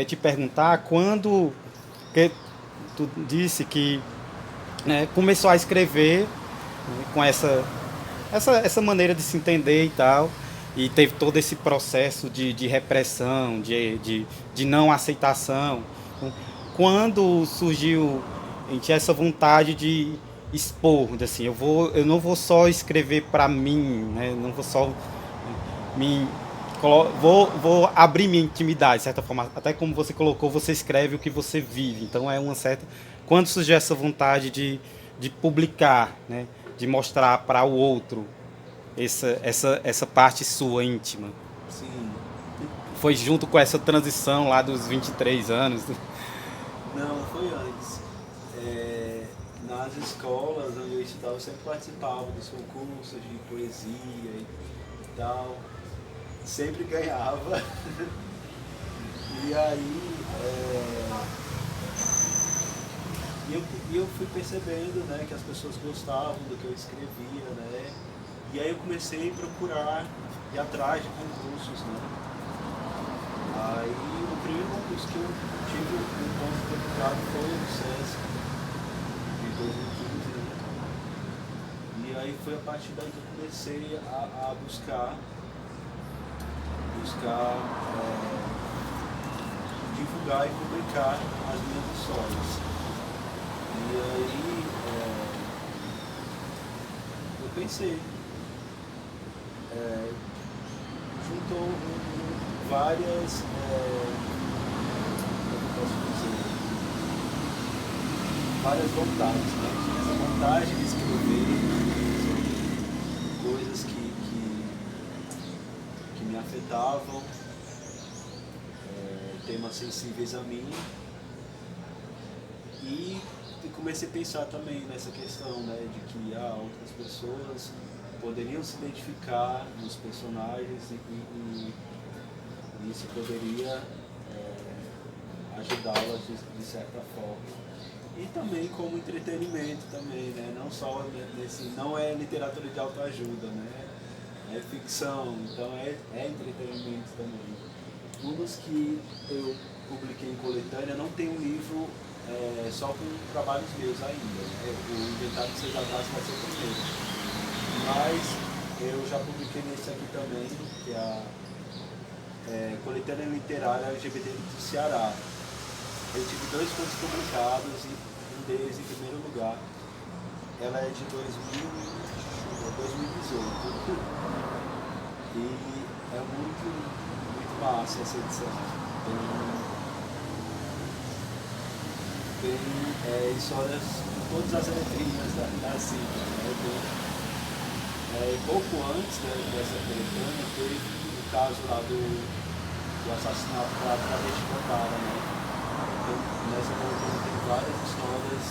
Speaker 1: te perguntar, quando que tu disse que começou a escrever, né, com essa maneira de se entender e tal, e teve todo esse processo de repressão, de não aceitação. Quando surgiu em ti essa vontade de expor, assim, eu não vou só escrever para mim, né? Não vou só vou abrir minha intimidade, de certa forma, até como você colocou, você escreve o que você vive, então é uma certa... Quando surgiu essa vontade de publicar, né? De mostrar para o outro essa parte sua íntima?
Speaker 2: Sim.
Speaker 1: Foi junto com essa transição lá dos 23 anos?
Speaker 2: Não, foi antes. Nas escolas onde eu estudava, eu sempre participava dos concursos de poesia e tal. Sempre ganhava. E aí eu fui percebendo, né, que as pessoas gostavam do que eu escrevia, né? E aí eu comecei a procurar, ir atrás de concursos, né? Aí o primeiro concurso que eu tive um ponto de deputado foi o SESC, de 2015, né? E aí foi a partir daí que eu comecei a buscar divulgar e publicar as minhas histórias. E aí eu pensei, juntou várias, como eu posso dizer, várias vontades, né? Essa vontade de escrever sobre coisas que me afetavam, temas sensíveis a mim, E comecei a pensar também nessa questão, né, de que outras pessoas poderiam se identificar nos personagens e isso poderia ajudá-las de certa forma. E também como entretenimento também, né? Não só não é literatura de autoajuda, né? É ficção, então é entretenimento também. Um dos que eu publiquei em coletânea não tem um livro só com trabalhos meus ainda, né? O Inventário de Seis Abraços vai ser o primeiro. Mas eu já publiquei nesse aqui também, que é a Coletânea Literária LGBT do Ceará. Eu tive 2 contos publicados e um deles, em primeiro lugar, ela é de 2018. E é muito, muito massa essa edição. Tem histórias com todas as letrinhas da Cinta. Né? Pouco antes dessa coletânea, teve o caso lá do assassinato da travesti Botara, né? Então, nessa coletânea tem várias histórias,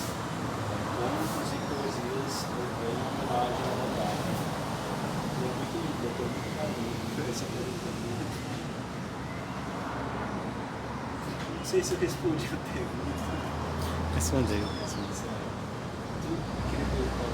Speaker 2: contos e poesias em homenagem à Botara. É muito lindo, eu estou muito carinho por essa coletânea. Não sei se eu respondi a pergunta.
Speaker 1: Respondeu.
Speaker 2: Tu queria perguntar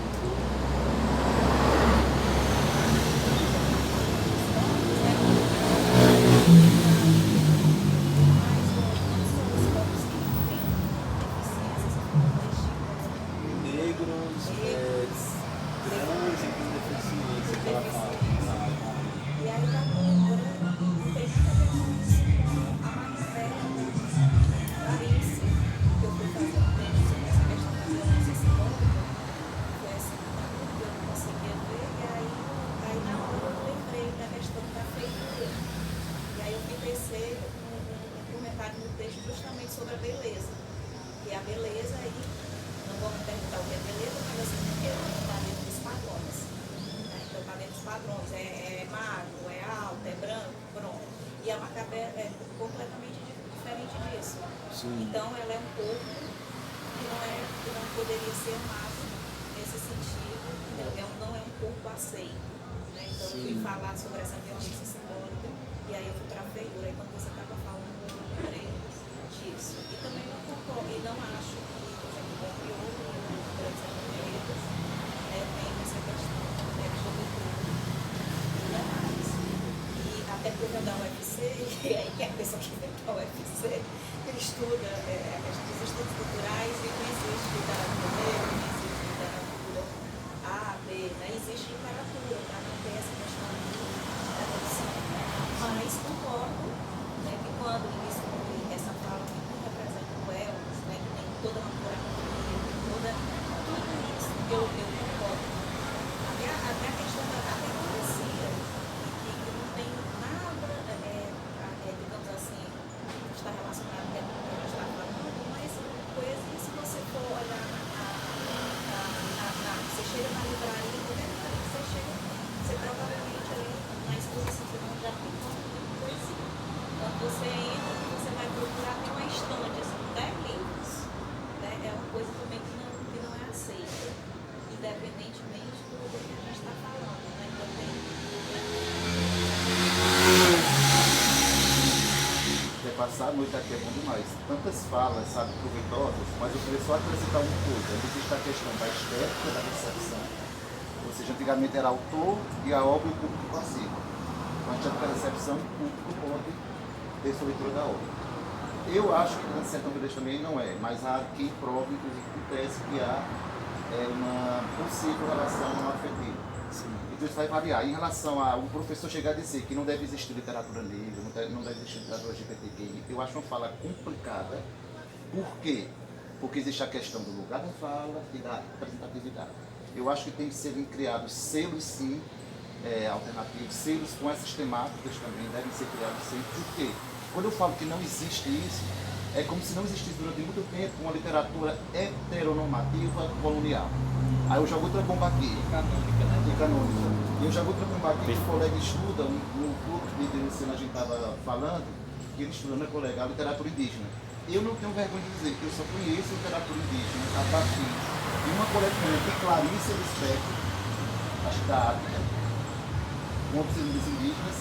Speaker 8: Então ela é um corpo que não poderia ser amado nesse sentido, entendeu? Não é um corpo aceito. Né? Então eu fui falar sobre essa violência simbólica e aí eu fui para a feiura. E quando você estava falando, eu lembrei disso. E também não concordo, e não acho que, por exemplo, o Bombeou, por exemplo, tem essa questão sobre tudo e demais. E até porque eu da UFC, e aí que é a pessoa que vem para a UFC, estuda a questão dos estudos culturais e não existe literatura negra, não existe literatura A, B, né? Existe literatura para não ter essa questão da redução. Mas concordo, né, que quando isso essa fala que não representa o Elvis, né, que tem toda uma curadoria, tudo isso, eu concordo. Até a questão da democracia, que não tem nada, digamos assim, está relacionado com o que a gente está falando, mas poesia, se você for olhar você chega na livraria, você provavelmente ali na exposição você não já tem poesia. Quando você entra, você vai procurar, tem uma estante, assim, 10 livros. Né? É uma coisa também que não é aceita, independentemente do que a gente está falando. Né? Então
Speaker 7: Passar a noite aqui é bom demais. Tantas falas, sabe, proveitosas, mas eu queria só acrescentar uma coisa. Existe a questão da estética, da recepção. Ou seja, antigamente era autor e a obra e o público passivo. Então a gente já tem a recepção e o público pode ter sua leitura da obra. Eu acho que o Sertão Beleza também não é, mas há quem prove, inclusive, que tese que há uma possível relação afetiva. Então isso vai variar. Em relação a um professor chegar a dizer que não deve existir literatura negra, não deve existir literatura LGBTQI, eu acho uma fala complicada. Por quê? Porque existe a questão do lugar da fala e da representatividade. Eu acho que tem que ser criados selos, sim, alternativos, selos com essas temáticas também devem ser criados sempre. Por quê? Quando eu falo que não existe isso, é como se não existisse durante muito tempo uma literatura heteronormativa colonial. Aí eu jogo outra bomba aqui.
Speaker 6: Canônica, né?
Speaker 7: Canônica. E eu jogo outra bomba aqui que o colega estuda, no clube de ensino a gente estava falando, que ele estuda, né, colega, a literatura indígena. eu não tenho vergonha de dizer que eu só conheço literatura indígena a partir de uma coletânea de Clarice Lispector, acho que da África, contos indígenas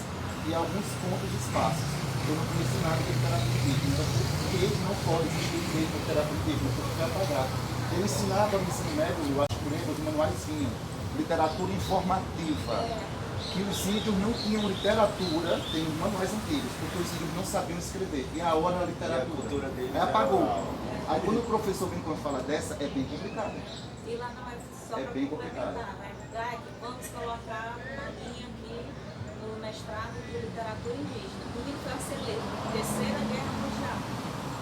Speaker 7: e alguns contos espaços. Eu não conheço nada de literatura indígena, então por que não pode existir direito de literatura indígena? Porque vai apagar. Eu ensinava no ensino médio, eu acho que os manuais vinham, literatura informativa, que os índios não tinham literatura, tem manuais antigos, porque os índios não sabiam escrever, e a hora da literatura. Aí apagou. Aí quando o professor vem com uma fala dessa, é bem complicado.
Speaker 8: E lá não é só
Speaker 7: É
Speaker 8: para
Speaker 7: bem complicado.
Speaker 8: complementar, vai mudar que vamos colocar uma linha aqui no mestrado de literatura indígena. Comigo foi a celeiro, Terceira Guerra Mundial.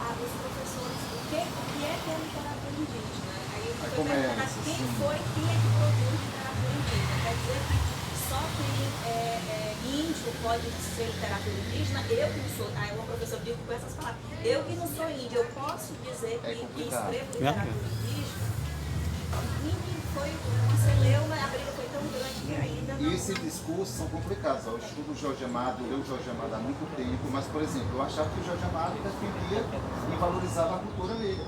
Speaker 8: Os professores, o que é literatura indígena? Aí eu fui perguntar quem é que produz literatura indígena. Quer dizer que só que índio pode ser literatura indígena, eu que não sou. Aí uma professora digo com essas palavras, eu que não sou índio, eu posso dizer que escrevo literatura indígena? Foi uma celeuma, a briga foi tão grande que ainda não...
Speaker 7: E esses discursos são complicados. Eu estudo o Jorge Amado, eu leio o Jorge Amado há muito tempo, mas, por exemplo, eu achava que o Jorge Amado defendia e valorizava a cultura negra.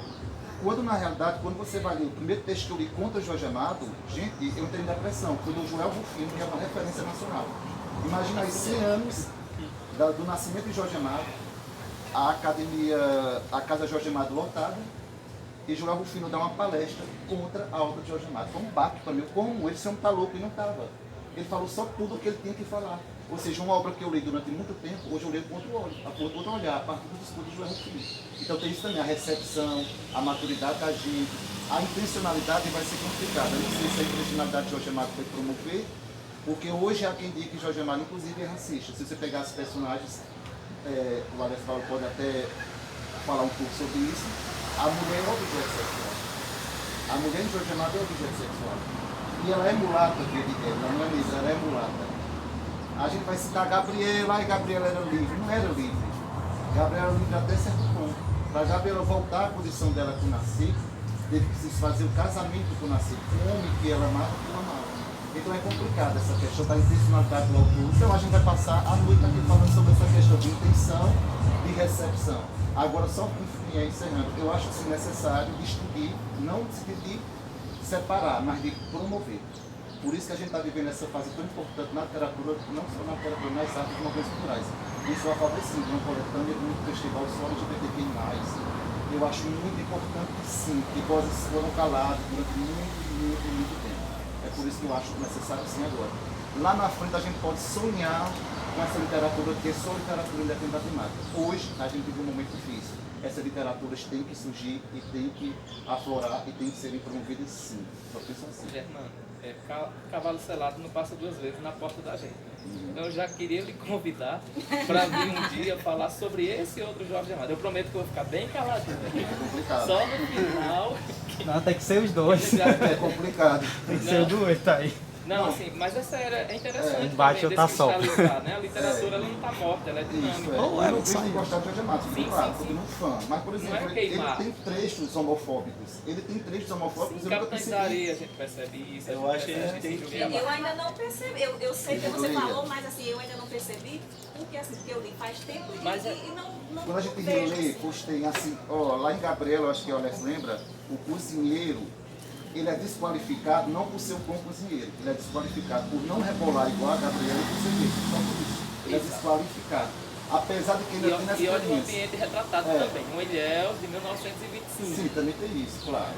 Speaker 7: Quando, na realidade, quando você vai ler o primeiro texto que eu li contra o Jorge Amado, gente, eu entrei em depressão, foi do Joel Rufino, que é uma referência nacional. Imagina aí, 100 anos do nascimento de Jorge Amado, a academia, a Casa Jorge Amado lotada, e Joel Rufino dá uma palestra contra a obra de Jorge Amado. Foi um baque para mim, como esse homem está louco e não estava. Ele falou só tudo o que ele tinha que falar. Ou seja, uma obra que eu li durante muito tempo, hoje eu leio com outro olhar, a partir do discurso de Joel Rufino. Então tem isso também, a recepção, a maturidade da gente, a intencionalidade vai ser complicada. Eu não sei se a intencionalidade de Jorge Amado foi promover, porque hoje há quem diga que Jorge Amado, inclusive, é racista. Se você pegar os personagens, o Alex Paulo pode até falar um pouco sobre isso. A mulher é objeto sexual. A mulher em Jorge Amado é objeto sexual. E ela é mulata, ela não é negra, ela é mulata. A gente vai citar a Gabriela, e Gabriela era livre. Não era livre. Gabriela era livre até certo ponto. Para Gabriela voltar à condição dela com o Nasci, teve que se fazer o casamento com o Nasci, com o homem que ela amava, que ela amava. Então é complicado essa questão da intencionalidade do autor. Então a gente vai passar a noite aqui falando sobre essa questão de intenção e recepção. Agora, só encerrando, eu acho assim, necessário distinguir, não de separar, mas de promover. Por isso que a gente está vivendo essa fase tão importante na literatura, não só na literatura, nas artes e movimentos culturais. Isso é a favor sim, de uma coletânea, de um festival só LGBTQI+. Eu acho muito importante sim, que vozes foram caladas durante muito tempo. É por isso que eu acho necessário sim agora. Lá na frente a gente pode sonhar com essa literatura que é só literatura independente da temática. Hoje a gente vive um momento difícil. Essas literaturas têm que surgir e têm que aflorar e têm que serem promovidas sim. Só penso assim.
Speaker 6: Germano, cavalo selado não passa duas vezes na porta da gente. Então eu já queria lhe convidar para vir um dia falar sobre esse outro Jorge Amado. Eu prometo que eu vou ficar bem caladinho.
Speaker 7: É complicado.
Speaker 6: Só no final.
Speaker 1: Não, tem que ser os dois.
Speaker 7: É complicado.
Speaker 1: Tem que ser o dueto, tá aí.
Speaker 6: Não, assim, mas essa é interessante
Speaker 1: bate ou
Speaker 6: também
Speaker 1: tá só.
Speaker 6: descristalizar, né? A literatura ela não está morta, ela é
Speaker 7: Isso,
Speaker 6: dinâmica.
Speaker 7: eu não deixo de gostar de Jorge Amado,
Speaker 6: Sim,
Speaker 7: claro,
Speaker 6: sim,
Speaker 7: todo
Speaker 6: sim.
Speaker 7: mundo fã. Mas, por exemplo,
Speaker 6: Não é
Speaker 7: ele
Speaker 6: queimar.
Speaker 7: tem trechos homofóbicos. Ele tem trechos homofóbicos, eu nunca
Speaker 6: Capitães da
Speaker 7: percebi.
Speaker 6: Areia, a gente percebe isso.
Speaker 2: Eu acho que
Speaker 6: percebe
Speaker 2: ele tem
Speaker 6: esse
Speaker 2: que-
Speaker 6: jogo.
Speaker 8: Eu ainda não percebi, eu sei que você
Speaker 7: Categoria.
Speaker 8: falou, mas assim, eu ainda não percebi, porque assim, porque eu li faz tempo e,
Speaker 6: Mas é-
Speaker 8: e não
Speaker 7: Quando a gente
Speaker 8: vejo
Speaker 7: relê,
Speaker 8: assim.
Speaker 7: postei assim, ó, lá em Gabriela, eu acho que o Alex lembra, o cozinheiro, ele é desqualificado não por ser um bom cozinheiro, ele é desqualificado por não rebolar igual a Gabriela e por ser negro, só por isso. Ele é desqualificado. Apesar de que ele ainda tem
Speaker 6: E olha o
Speaker 7: experiência.
Speaker 6: ambiente retratado
Speaker 7: É.
Speaker 6: também, um Ilhéus de 1925.
Speaker 7: Sim, também tem isso, claro.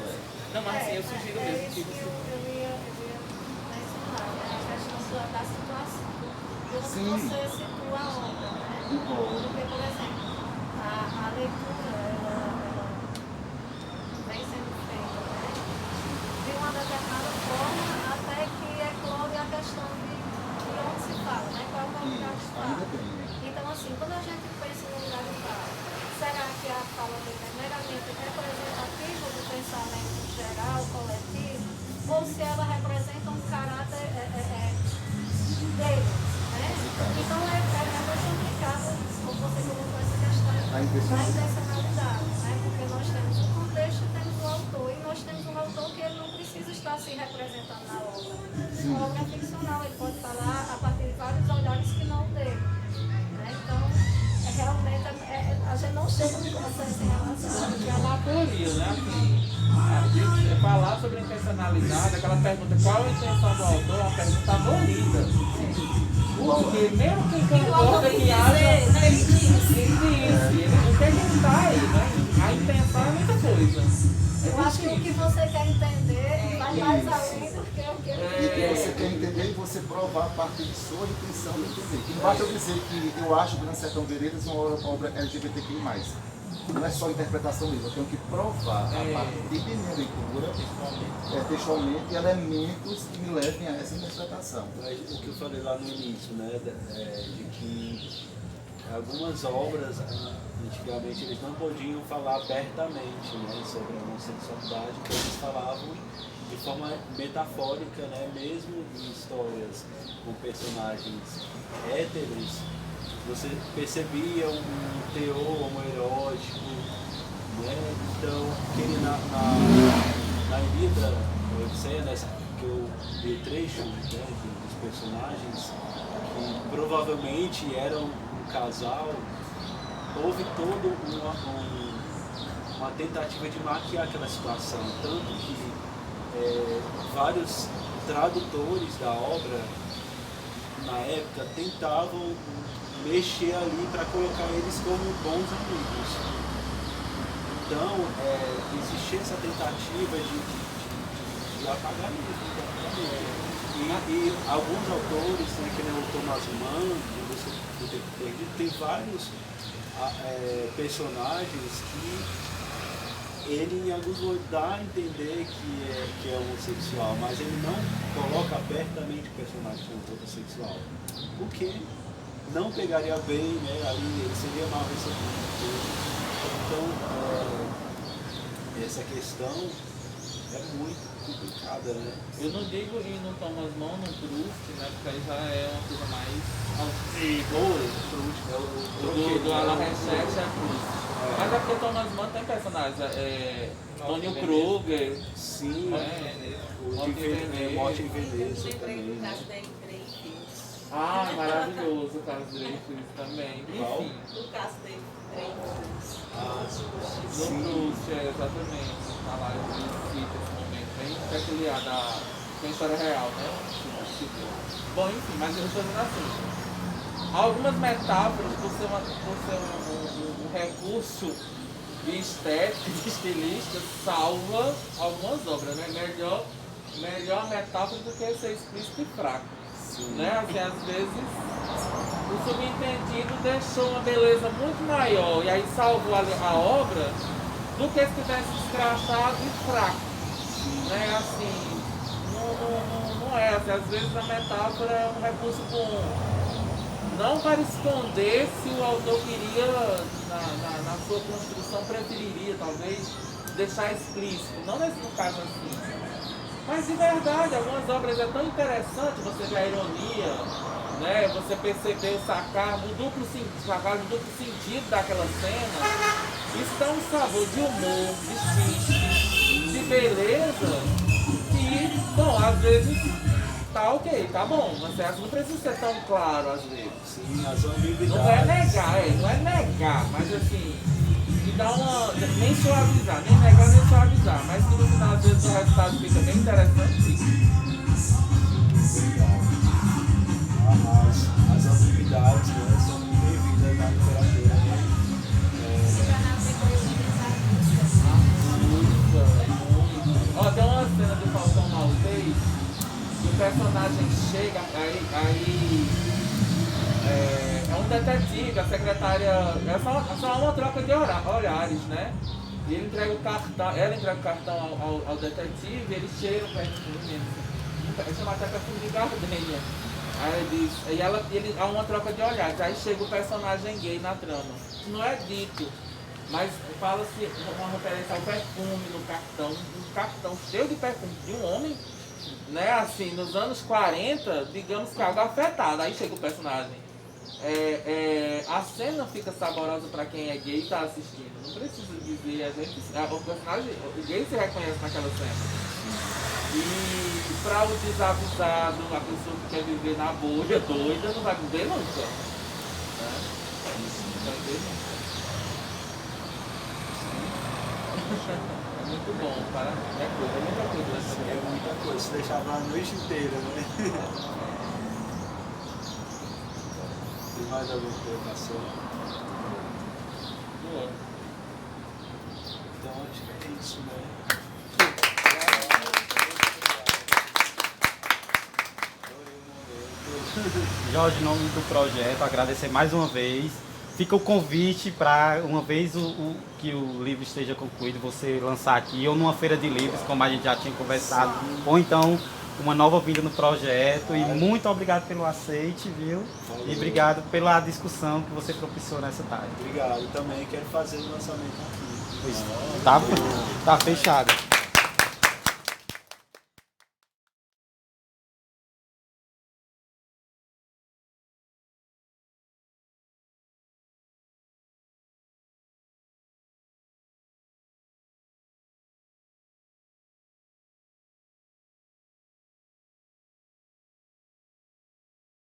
Speaker 6: Não, mas assim, eu sugiro
Speaker 5: É
Speaker 6: mesmo
Speaker 5: isso
Speaker 6: que
Speaker 5: que
Speaker 6: você...
Speaker 5: eu ia mencionar, né? A questão da situação. Como
Speaker 7: Sim.
Speaker 5: você situa a obra, né?
Speaker 7: Bom.
Speaker 5: Porque, por exemplo, a leitura, ela vem sendo feita, né? De uma determinada forma, até que eclode a questão de onde se fala, né? Qual é o lugar de
Speaker 7: Isso,
Speaker 5: fala.
Speaker 7: ainda bem, né?
Speaker 5: Então, assim, quando a gente pensa no lugar de fala, será que a fala dele é meramente representativa do pensamento geral, coletivo, ou se ela representa um caráter dele, né? Então, é bastante complicado, como você colocou essa questão
Speaker 7: A
Speaker 5: da
Speaker 7: intencionalidade.
Speaker 5: intencionalidade, né? Porque nós temos o contexto e temos o autor, e nós temos um autor que ele não precisa estar se representando na obra. A obra é ficcional, ele pode falar a partir de vários olhares que não o dele. Né? Então, realmente, a gente não chega no consenso em relação a
Speaker 3: dia, né? Assim, falar sobre intencionalidade, aquela pergunta, qual a intenção do autor, é uma pergunta abolida. Porque mesmo quem concorda que haja. O que a gente está aí, né? A intenção é muita coisa.
Speaker 5: Eu acho que o que você quer entender vai mais além do que o que
Speaker 7: E você quer entender e você provar a partir de sua intenção de entender. E não basta eu dizer que eu acho que Grande Sertão Veredas é uma obra LGBTQI+. Não é só interpretação mesmo, eu tenho que provar a partir de minha leitura, textualmente, elementos que me levem a essa interpretação.
Speaker 2: O que eu falei lá no início, né, de que algumas obras, antigamente, eles não podiam falar abertamente, né, sobre a homossexualidade, então eles falavam de forma metafórica, né, mesmo em histórias com personagens héteros, você percebia um teor homoerótico, né, então, que na Ilíada, Odisseia, que eu vi trechos, né, dos personagens, que provavelmente eram um casal, houve toda uma tentativa de maquiar aquela situação, tanto que vários tradutores da obra na época tentavam mexer ali para colocar eles como bons amigos. Então existia essa tentativa de apagar isso. E alguns autores, né, que nem o Thomas Mann, do Tempo Perdido, tem vários personagens que ele em alguns momentos dá a entender que é homossexual, mas ele não coloca abertamente o personagem como homossexual. O que não pegaria bem, né, ali ele seria mal recebido. Então, essa questão é muito complicada, né?
Speaker 3: Eu não digo ir no Thomas Mann, no Proust, né? Porque aí já é uma coisa mais do Alain Rescher é Proust. Mas é porque Thomas Mann tem personagens, Tônio Kruger,
Speaker 2: sim, Morte em Veneza também.
Speaker 3: Ah, maravilhoso o caso Dreyfus também. Enfim.
Speaker 8: O caso dele,
Speaker 3: No Proust, exatamente. Falar de esse momento bem peculiar da história real, né? Bom, enfim, mas eu estou dizendo assim. Algumas metáforas, por ser um recurso de estética, de estilista, salva algumas obras, né? Melhor metáfora do que ser explícito e fraco. Né? Assim, às vezes o subentendido deixou uma beleza muito maior e aí salvou a obra do que se tivesse escrachado e fraco. Né? Assim, não é assim, às vezes a metáfora é um recurso bom. Não para esconder se o autor queria, na sua construção, preferiria talvez deixar explícito. Não no caso assim. Mas de verdade, algumas obras é tão interessante você ver a ironia, né? Você perceber o sarcasmo, o duplo sentido daquela cena. Isso dá um sabor de humor, de xixi, de beleza, que, bom, às vezes tá ok, tá bom, mas não precisa ser tão claro às vezes.
Speaker 2: Sim, as ambiguidades.
Speaker 3: Não é negar, mas assim, que dá uma. Nem suavizar, nem negar, nem suavizar. Mas que no final, às vezes, o resultado fica bem interessante.
Speaker 2: As ambiguidades, né, são bem-vindas na literatura.
Speaker 3: Ó, tem uma cena do Falcão Maltês que o personagem chega, aí é um detetive, a secretária. É só uma troca de horários, né? E ele entrega o cartão, ela entrega o cartão ao detetive, ele cheira o perfume, ele chama até perfume de gardenia. Aí ele há uma troca de olhares, aí chega o personagem gay na trama. Não é dito, mas fala-se uma referência ao perfume no cartão, um cartão cheio de perfume de um homem, né? Assim, nos anos 40, digamos que algo afetado, aí chega o personagem. A cena fica saborosa para quem é gay e está assistindo. Não precisa dizer, o personagem, o gay se reconhece naquela cena. E para o desavisado, a pessoa que quer viver na bolha doida, não vai viver nunca. Né? Não vai viver nunca. É muito bom, parabéns. É muita coisa nessa
Speaker 2: É muita coisa, se deixava a noite inteira, né? Tem mais alguma colocação?
Speaker 3: Boa.
Speaker 2: Então acho que é isso, né?
Speaker 1: Jorge, em nome do projeto, agradecer mais uma vez. Fica o convite para, uma vez que o livro esteja concluído, você lançar aqui, ou numa feira de livros, como a gente já tinha conversado, ou então uma nova vinda no projeto. E muito obrigado pelo aceite, viu?
Speaker 2: Valeu.
Speaker 1: E obrigado pela discussão que você propiciou nessa tarde.
Speaker 2: Obrigado, também quero fazer o lançamento aqui.
Speaker 1: Tá fechado.